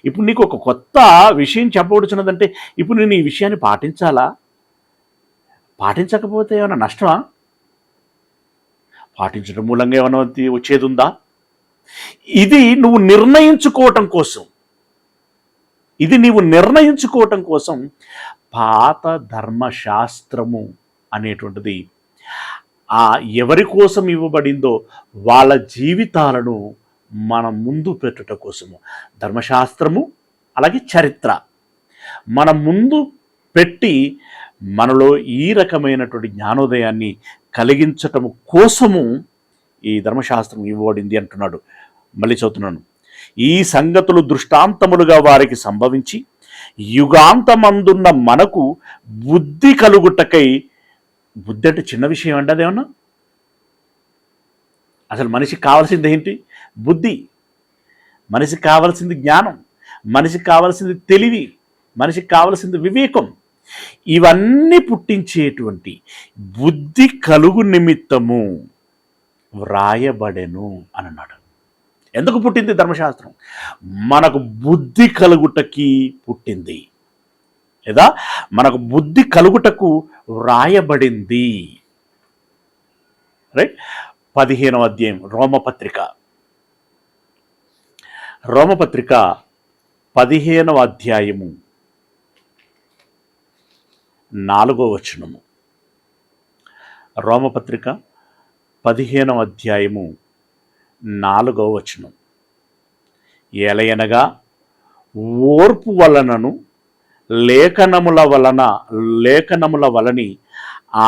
ఇప్పుడు నీకు ఒక కొత్త విషయం చెప్పబడుచున్నదంటే ఇప్పుడు నేను ఈ విషయాన్ని పాటించాలా? పాటించకపోతే ఏమైనా నష్టమా? పాటించడం మూలంగా ఏమైనా వచ్చేది ఉందా? ఇది నువ్వు నిర్ణయించుకోవటం కోసం, ఇది నీవు నిర్ణయించుకోవటం కోసం పాత ధర్మశాస్త్రము అనేటువంటిది ఎవరి కోసం ఇవ్వబడిందో వాళ్ళ జీవితాలను మన ముందు పెట్టుట కోసము ధర్మశాస్త్రము అలాగే చరిత్ర మన ముందు పెట్టి మనలో ఈ రకమైనటువంటి జ్ఞానోదయాన్ని కలిగించటం కోసము ఈ ధర్మశాస్త్రం ఇవ్వబడింది అంటున్నాడు. మళ్ళీ చదువుతున్నాను. ఈ సంగతులు దృష్టాంతములుగా వారికి సంభవించి యుగాంతమందున్న మనకు బుద్ధి కలుగుటకై, బుద్ధి అంటే చిన్న విషయం అండి అదేమన్నా? అసలు మనిషికి కావాల్సింది ఏంటి? బుద్ధి. మనిషికి కావాల్సింది జ్ఞానం, మనిషికి కావాల్సింది తెలివి, మనిషికి కావాల్సింది వివేకం. ఇవన్నీ పుట్టించేటువంటి బుద్ధి కలుగు నిమిత్తము వ్రాయబడెను అని అన్నాడు. ఎందుకు పుట్టింది ధర్మశాస్త్రం? మనకు బుద్ధి కలుగుటకి పుట్టింది, లేదా మనకు బుద్ధి కలుగుటకు వ్రాయబడింది. రైట్. 15వ అధ్యాయం రోమపత్రిక 15వ అధ్యాయము 4వ వచనము. రోమపత్రిక 15వ అధ్యాయము 4వ వచనం. ఎలయనగా ఓర్పు వలనను లేఖనముల వలని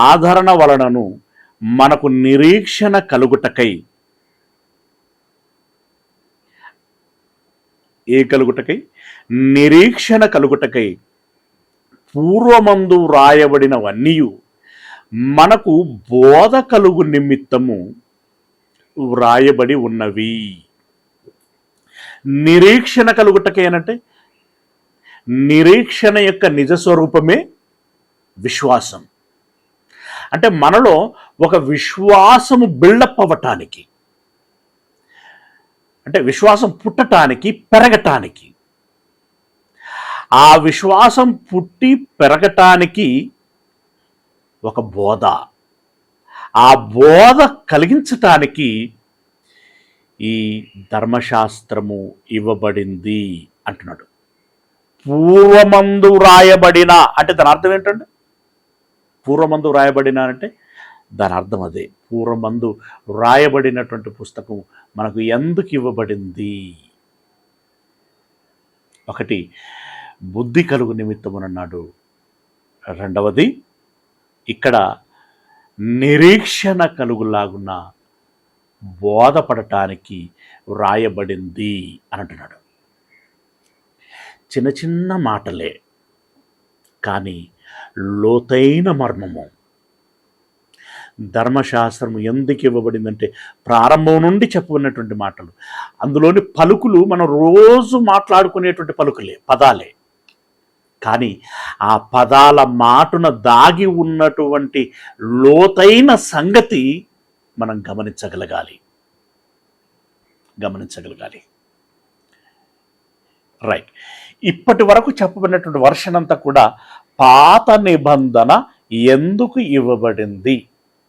ఆదరణ వలనను మనకు నిరీక్షణ కలుగుటకై, నిరీక్షణ కలుగుటకై పూర్వమందు వ్రాయబడినవన్నీ మనకు బోధ కలుగు నిమిత్తము వ్రాయబడి ఉన్నవి. నిరీక్షణ కలుగుటకై అనంటే నిరీక్షణ యొక్క నిజ స్వరూపమే విశ్వాసం. అంటే మనలో ఒక విశ్వాసము బిల్డప్ అవ్వటానికి, అంటే విశ్వాసం పుట్టటానికి, పెరగటానికి, ఆ విశ్వాసం పుట్టి పెరగటానికి ఒక బోధ, ఆ బోధ కలిగించటానికి ఈ ధర్మశాస్త్రము ఇవ్వబడింది అంటున్నాడు. పూర్వమందు వ్రాయబడిన అంటే దాని అర్థం ఏంటంటే, పూర్వమందు వ్రాయబడిన అంటే దాని అర్థం అదే. పూర్వమందు వ్రాయబడినటువంటి పుస్తకం మనకు ఎందుకు ఇవ్వబడింది? ఒకటి బుద్ధి కలుగు నిమిత్తమునన్నాడు, రెండవది ఇక్కడ నిరీక్షణ కలుగులాగున్న బోధపడటానికి వ్రాయబడింది అని అంటున్నాడు. చిన్న చిన్న మాటలే, కానీ లోతైన మర్మము. ధర్మశాస్త్రం ఎందుకు ఇవ్వబడిందంటే ప్రారంభం నుండి చెప్పబడినటువంటి మాటలు, అందులోని పలుకులు మనం రోజు మాట్లాడుకునేటువంటి పలుకులే, పదాలే. కానీ ఆ పదాల మాటున దాగి ఉన్నటువంటి లోతైన సంగతి మనం గమనించగలగాలి. రైట్. ఇప్పటి వరకు చెప్పబడినటువంటి వర్షన్ అంతా కూడా పాత నిబంధన ఎందుకు ఇవ్వబడింది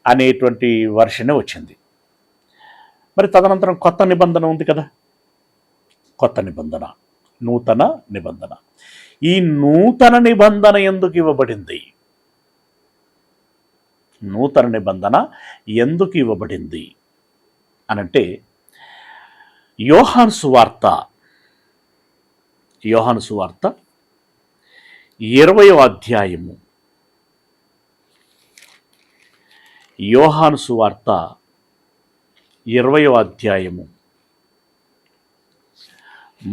అనేటువంటి వర్షనే వచ్చింది. మరి తదనంతరం కొత్త నిబంధన ఉంది కదా, కొత్త నిబంధన, నూతన నిబంధన. ఈ నూతన నిబంధన ఎందుకు ఇవ్వబడింది? నూతన నిబంధన ఎందుకు ఇవ్వబడింది అనంటే యోహాను సువార్త 20వ అధ్యాయము, యోహాను సువార్త 20వ అధ్యాయము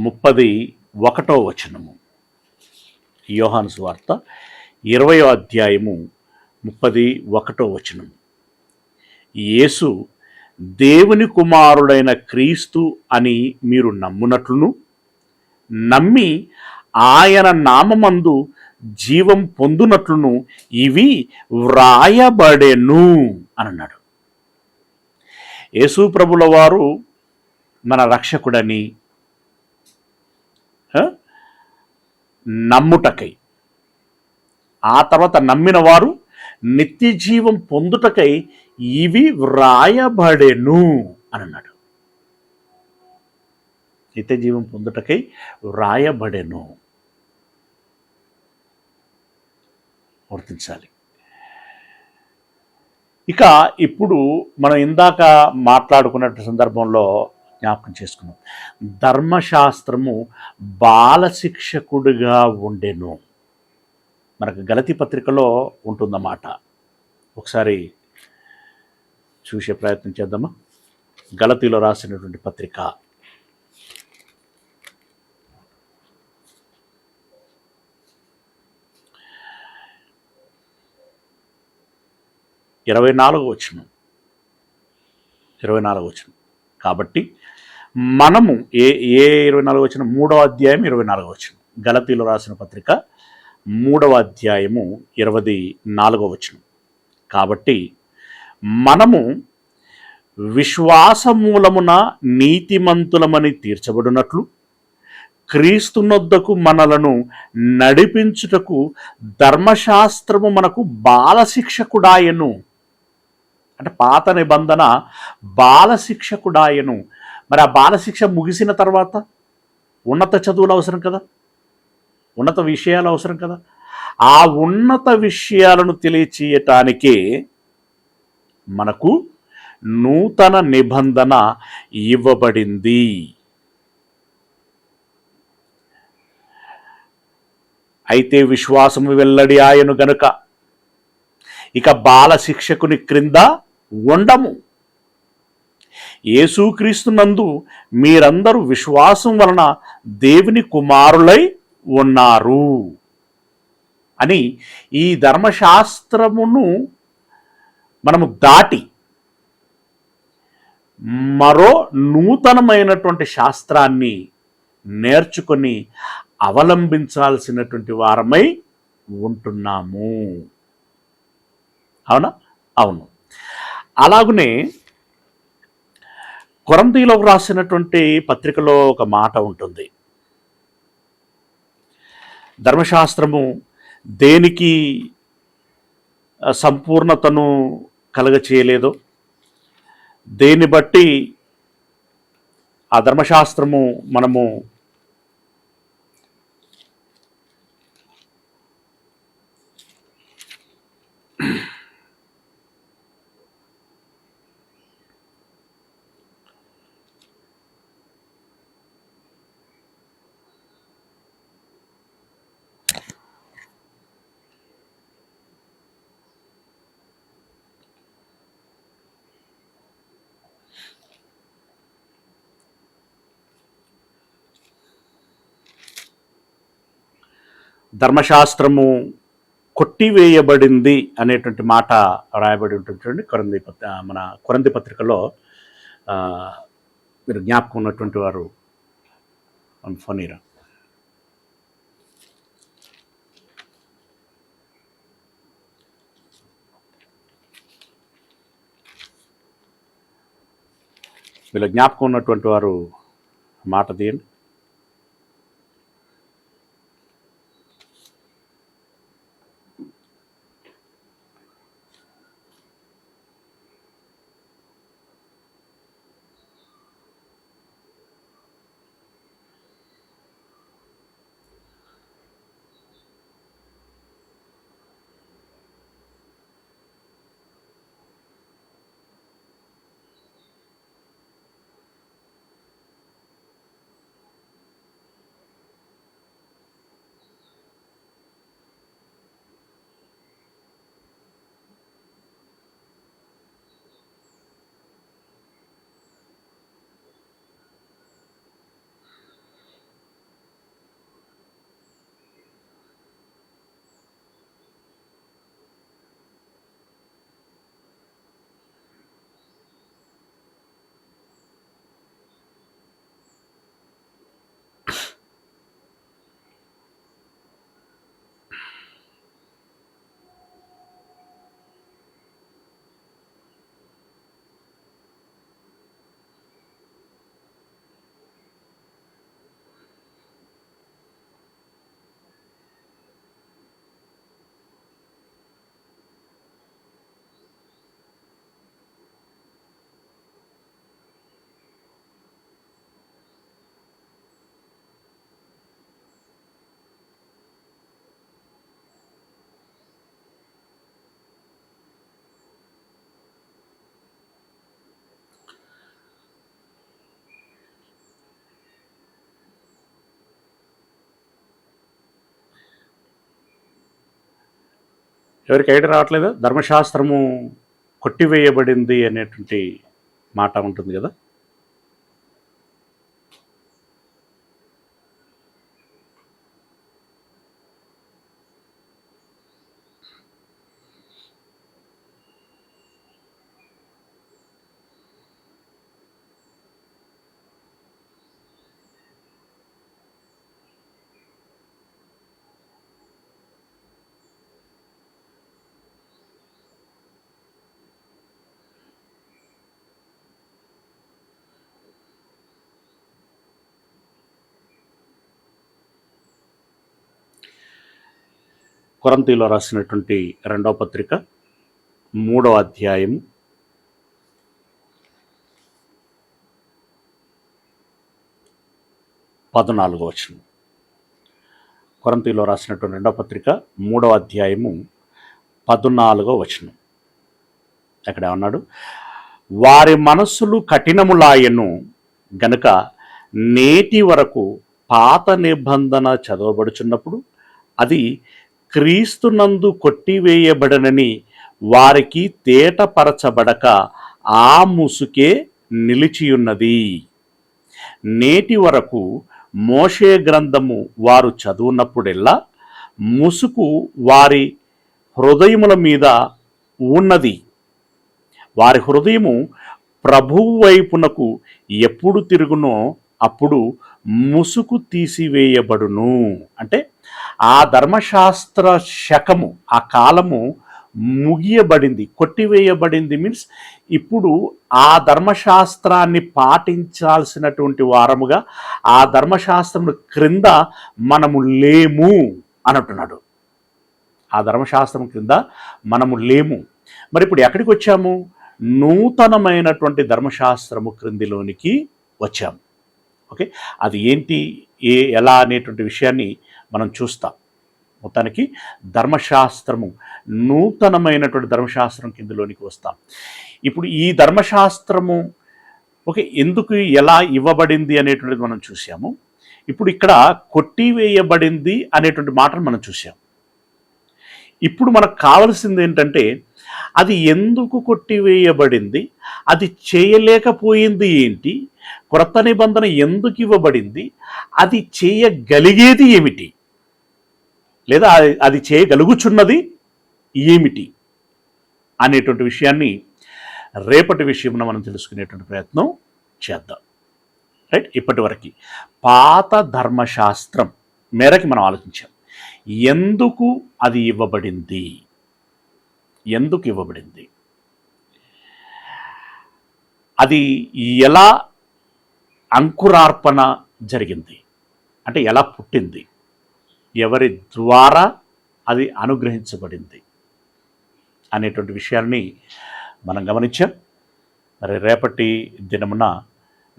31వ వచనము. యోహాను సువార్త 20వ అధ్యాయము 31వ వచనము. యేసు దేవుని కుమారుడైన క్రీస్తు అని మీరు నమ్మునట్లును, నమ్మి ఆయన నామమందు జీవం పొందునట్లును ఇవి వ్రాయబడెను అని అన్నాడు. యేసు ప్రభుల వారు మన రక్షకుడని నమ్ముటకై, ఆ తర్వాత నమ్మిన వారు నిత్య జీవం పొందుటకై ఇవి వ్రాయబడెను అని అన్నాడు. నిత్య జీవం పొందుటకై వ్రాయబడెను. వర్తించాలి. ఇక ఇప్పుడు మనం ఇందాక మాట్లాడుకున్న సందర్భంలో జ్ఞాపకం చేసుకున్నాం, ధర్మశాస్త్రము బాలశిక్షకుడిగా ఉండెను. మనకు గలతీ పత్రికలో ఉంటుందన్నమాట. ఒకసారి చూసే ప్రయత్నం చేద్దామా? గలతీలో రాసినటువంటి పత్రిక 24వ వచనం. కాబట్టి మనము ఏ 24వ వచనం? 3వ అధ్యాయం 24వ వచనం. గలతీలో రాసిన పత్రిక 3వ అధ్యాయము 24వ వచనం. కాబట్టి మనము విశ్వాసమూలమున నీతిమంతులమని తీర్చబడినట్లు క్రీస్తునొద్దకు మనలను నడిపించుటకు ధర్మశాస్త్రము మనకు బాలశిక్షకుడాయను. అంటే పాత నిబంధన బాలశిక్షకుడాయను. మరి ఆ బాలశిక్ష ముగిసిన తర్వాత ఉన్నత చదువులు అవసరం కదా, ఉన్నత విషయాలు అవసరం కదా. ఆ ఉన్నత విషయాలను తెలియచేయటానికే మనకు నూతన నిబంధన ఇవ్వబడింది. అయితే విశ్వాసము వెల్లడి ఆయను గనుక ఇక బాలశిక్షకుని క్రింద ఉండము. యేసుక్రీస్తునందు మీరందరూ విశ్వాసం వలన దేవుని కుమారులై ఉన్నారు అని ఈ ధర్మశాస్త్రమును మనము దాటి మరో నూతనమైనటువంటి శాస్త్రాన్ని నేర్చుకొని అవలంబించాల్సినటువంటి వారమై ఉంటున్నాము. అవునా? అవును. అలాగనే కొరింథీయులకు రాసినటువంటి పత్రికలో ఒక మాట ఉంటుంది. ధర్మశాస్త్రము దేనికి సంపూర్ణతను కలగచేయలేదో, దేన్ని బట్టి ఆ ధర్మశాస్త్రము మనము ధర్మశాస్త్రము కొట్టివేయబడింది అనేటువంటి మాట రాయబడి ఉంటుంది చూడండి. మన కొరింథీ పత్రికలో మీరు జ్ఞాపకం ఉన్నటువంటి వారు ఫనీరా వీళ్ళ జ్ఞాపకం ఉన్నటువంటి వారు మాట తీయండి. ఎవరికి ఐడియా రావట్లేదా? ధర్మశాస్త్రము కొట్టివేయబడింది అనేటువంటి మాట ఉంటుంది కదా. కొరింథీలో రాసినటువంటి 2వ పత్రిక 3వ అధ్యాయం 14వ వచనం. కొరింథీలో రాసినటువంటి 2వ పత్రిక 3వ అధ్యాయము 14వ వచనం. అక్కడ ఏమన్నాడు? వారి మనస్సులు కఠినములాయను గనుక నేటి వరకు పాత నిబంధన చదవబడుచున్నప్పుడు అది క్రీస్తునందు కొట్టివేయబడనని వారికి తేటపరచబడక ఆ ముసుకే నిలిచియున్నది. నేటి వరకు మోషే గ్రంథము వారు చదువున్నప్పుడెల్లా ముసుకు వారి హృదయముల మీద ఉన్నది. వారి హృదయము ప్రభువు వైపునకు ఎప్పుడు తిరుగునో అప్పుడు ముసుకు తీసివేయబడును. అంటే ఆ ధర్మశాస్త్ర శకము, ఆ కాలము ముగియబడింది, కొట్టివేయబడింది. మీన్స్ ఇప్పుడు ఆ ధర్మశాస్త్రాన్ని పాటించాల్సినటువంటి వారముగా ఆ ధర్మశాస్త్రం క్రింద మనము లేము అని అంటున్నాడు. ఆ ధర్మశాస్త్రం క్రింద మనము లేము. మరి ఇప్పుడు ఎక్కడికి వచ్చాము? నూతనమైనటువంటి ధర్మశాస్త్రము క్రిందిలోనికి వచ్చాము. ఓకే, అది ఏంటి, ఎలా అనేటువంటి విషయాన్ని మనం చూస్తాం. మొత్తానికి ధర్మశాస్త్రము, నూతనమైనటువంటి ధర్మశాస్త్రం కిందలోనికి వస్తాం. ఇప్పుడు ఈ ధర్మశాస్త్రము ఓకే ఎందుకు, ఎలా ఇవ్వబడింది అనేటువంటిది మనం చూసాము. ఇప్పుడు ఇక్కడ కొట్టివేయబడింది అనేటువంటి మాటను మనం చూసాం. ఇప్పుడు మనకు కావలసింది ఏంటంటే అది ఎందుకు కొట్టివేయబడింది, అది చేయలేకపోయింది ఏంటి, క్రొత్త నిబంధన ఎందుకు ఇవ్వబడింది, అది చేయగలిగేది ఏమిటి, లేదా అది చేయగలుగుచున్నది ఏమిటి అనేటువంటి విషయాన్ని రేపటి విషయంలో మనం తెలుసుకునేటువంటి ప్రయత్నం చేద్దాం. రైట్, ఇప్పటి వరకు పాత ధర్మశాస్త్రం మేరకి మనం ఆలోచించాం. ఎందుకు అది ఇవ్వబడింది, ఎందుకు ఇవ్వబడింది, అది ఎలా అంకురార్పణ జరిగింది, అంటే ఎలా పుట్టింది, ఎవరి ద్వారా అది అనుగ్రహించబడింది అనేటువంటి విషయాన్ని మనం గమనించాం. మరి రేపటి దినమున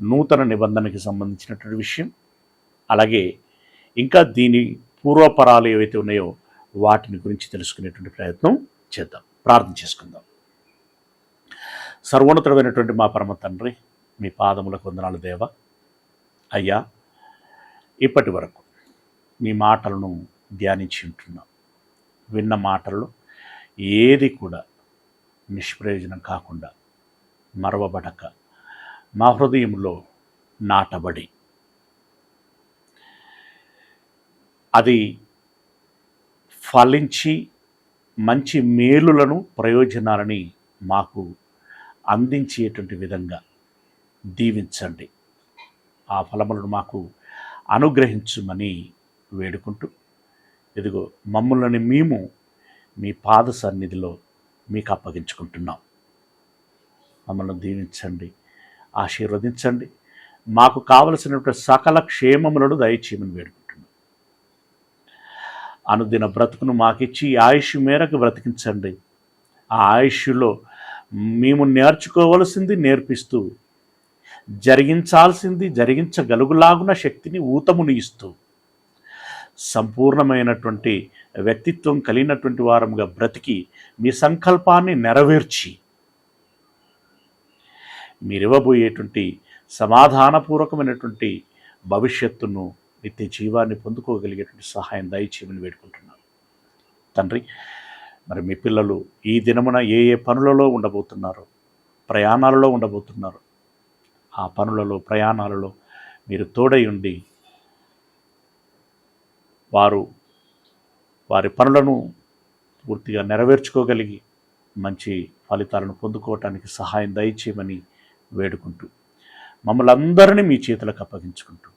నూతన నిబంధనకి సంబంధించినటువంటి విషయం, అలాగే ఇంకా దీని పూర్వపరాలు ఏవైతే ఉన్నాయో వాటిని గురించి తెలుసుకునేటువంటి ప్రయత్నం చేద్దాం. ప్రార్థన చేసుకుందాం. సర్వోన్నతుడైనటువంటి మా పరమ తండ్రి, మీ పాదములకు వందనాలు దేవ. అయ్యా, ఇప్పటి వరకు మీ మాటలను ధ్యానించి ఉంటున్నాం. విన్న మాటల్లో ఏది కూడా నిష్ప్రయోజనం కాకుండా మరవబడక మా హృదయంలో నాటబడి అది ఫలించి మంచి మేలులను, ప్రయోజనాలని మాకు అందించేటువంటి విధంగా దీవించండి. ఆ ఫలములను మాకు అనుగ్రహించుమని వేడుకుంటూ, ఇదిగో మమ్మల్ని మేము మీ పాద సన్నిధిలో మీకు అప్పగించుకుంటున్నాం. మమ్మల్ని దీవించండి, ఆశీర్వదించండి. మాకు కావలసినటువంటి సకల క్షేమములను దయచేయమని వేడుకుంటున్నాం. అనుదిన బ్రతుకును మాకిచ్చి ఆయుష్ మేరకు బ్రతికించండి. ఆ ఆయుష్లో మేము నేర్చుకోవలసింది నేర్పిస్తూ, జరిగించాల్సింది జరిగించగలుగులాగున శక్తిని, ఊతముని ఇస్తూ, సంపూర్ణమైనటువంటి వ్యక్తిత్వం కలిగినటువంటి వారముగా బ్రతికి మీ సంకల్పాన్ని నెరవేర్చి మీరివ్వబోయేటువంటి సమాధానపూర్వకమైనటువంటి భవిష్యత్తును, నిత్య జీవాన్ని పొందుకోగలిగేటువంటి సహాయం దయచేయమని వేడుకుంటున్నాను తండ్రి. మరి మీ పిల్లలు ఈ దినమున ఏ ఏ పనులలో ఉండబోతున్నారో, ప్రయాణాలలో ఉండబోతున్నారు, ఆ పనులలో, ప్రయాణాలలో మీరు తోడై ఉండి వారి పనులను పూర్తిగా నెరవేర్చుకోగలిగి మంచి ఫలితాలను పొందుకోవటానికి సహాయం దయచేయమని వేడుకుంటూ, మమ్మల్ని అందరినీ మీ చేతులకు అప్పగించుకుంటూ,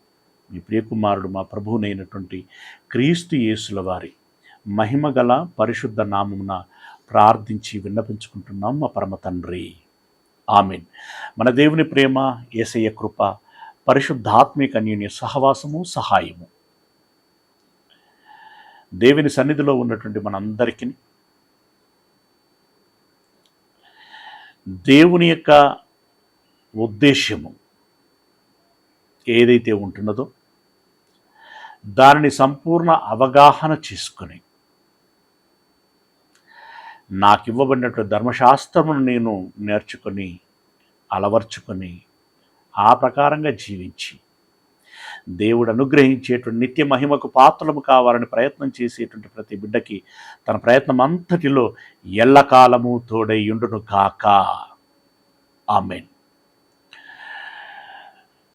మీ ప్రియకుమారుడు మా ప్రభువునైనటువంటి క్రీస్తు యేసుల వారి మహిమగల పరిశుద్ధ నామమున ప్రార్థించి విన్నపించుకుంటున్నాం మా పరమ తండ్రి. ఆమేన్. మన దేవుని ప్రేమ, యేసయ్య కృప, పరిశుద్ధాత్మిక అన్యోన్య సహవాసము, సహాయము దేవుని సన్నిధిలో ఉన్నటువంటి మనందరికీ, దేవుని యొక్క ఉద్దేశ్యము ఏదైతే ఉంటున్నదో దానిని సంపూర్ణ అవగాహన చేసుకొని, నాకు ఇవ్వబడినటువంటి ధర్మశాస్త్రమును నేను నేర్చుకొని, అలవర్చుకొని, ఆ ప్రకారంగా జీవించి, దేవుడు అనుగ్రహించేటువంటి నిత్య మహిమకు పాత్రలము కావాలని ప్రయత్నం చేసేటువంటి ప్రతి బిడ్డకి తన ప్రయత్నం అంతటిలో ఎల్లకాలము తోడై ఉండును కాక. ఆమేన్.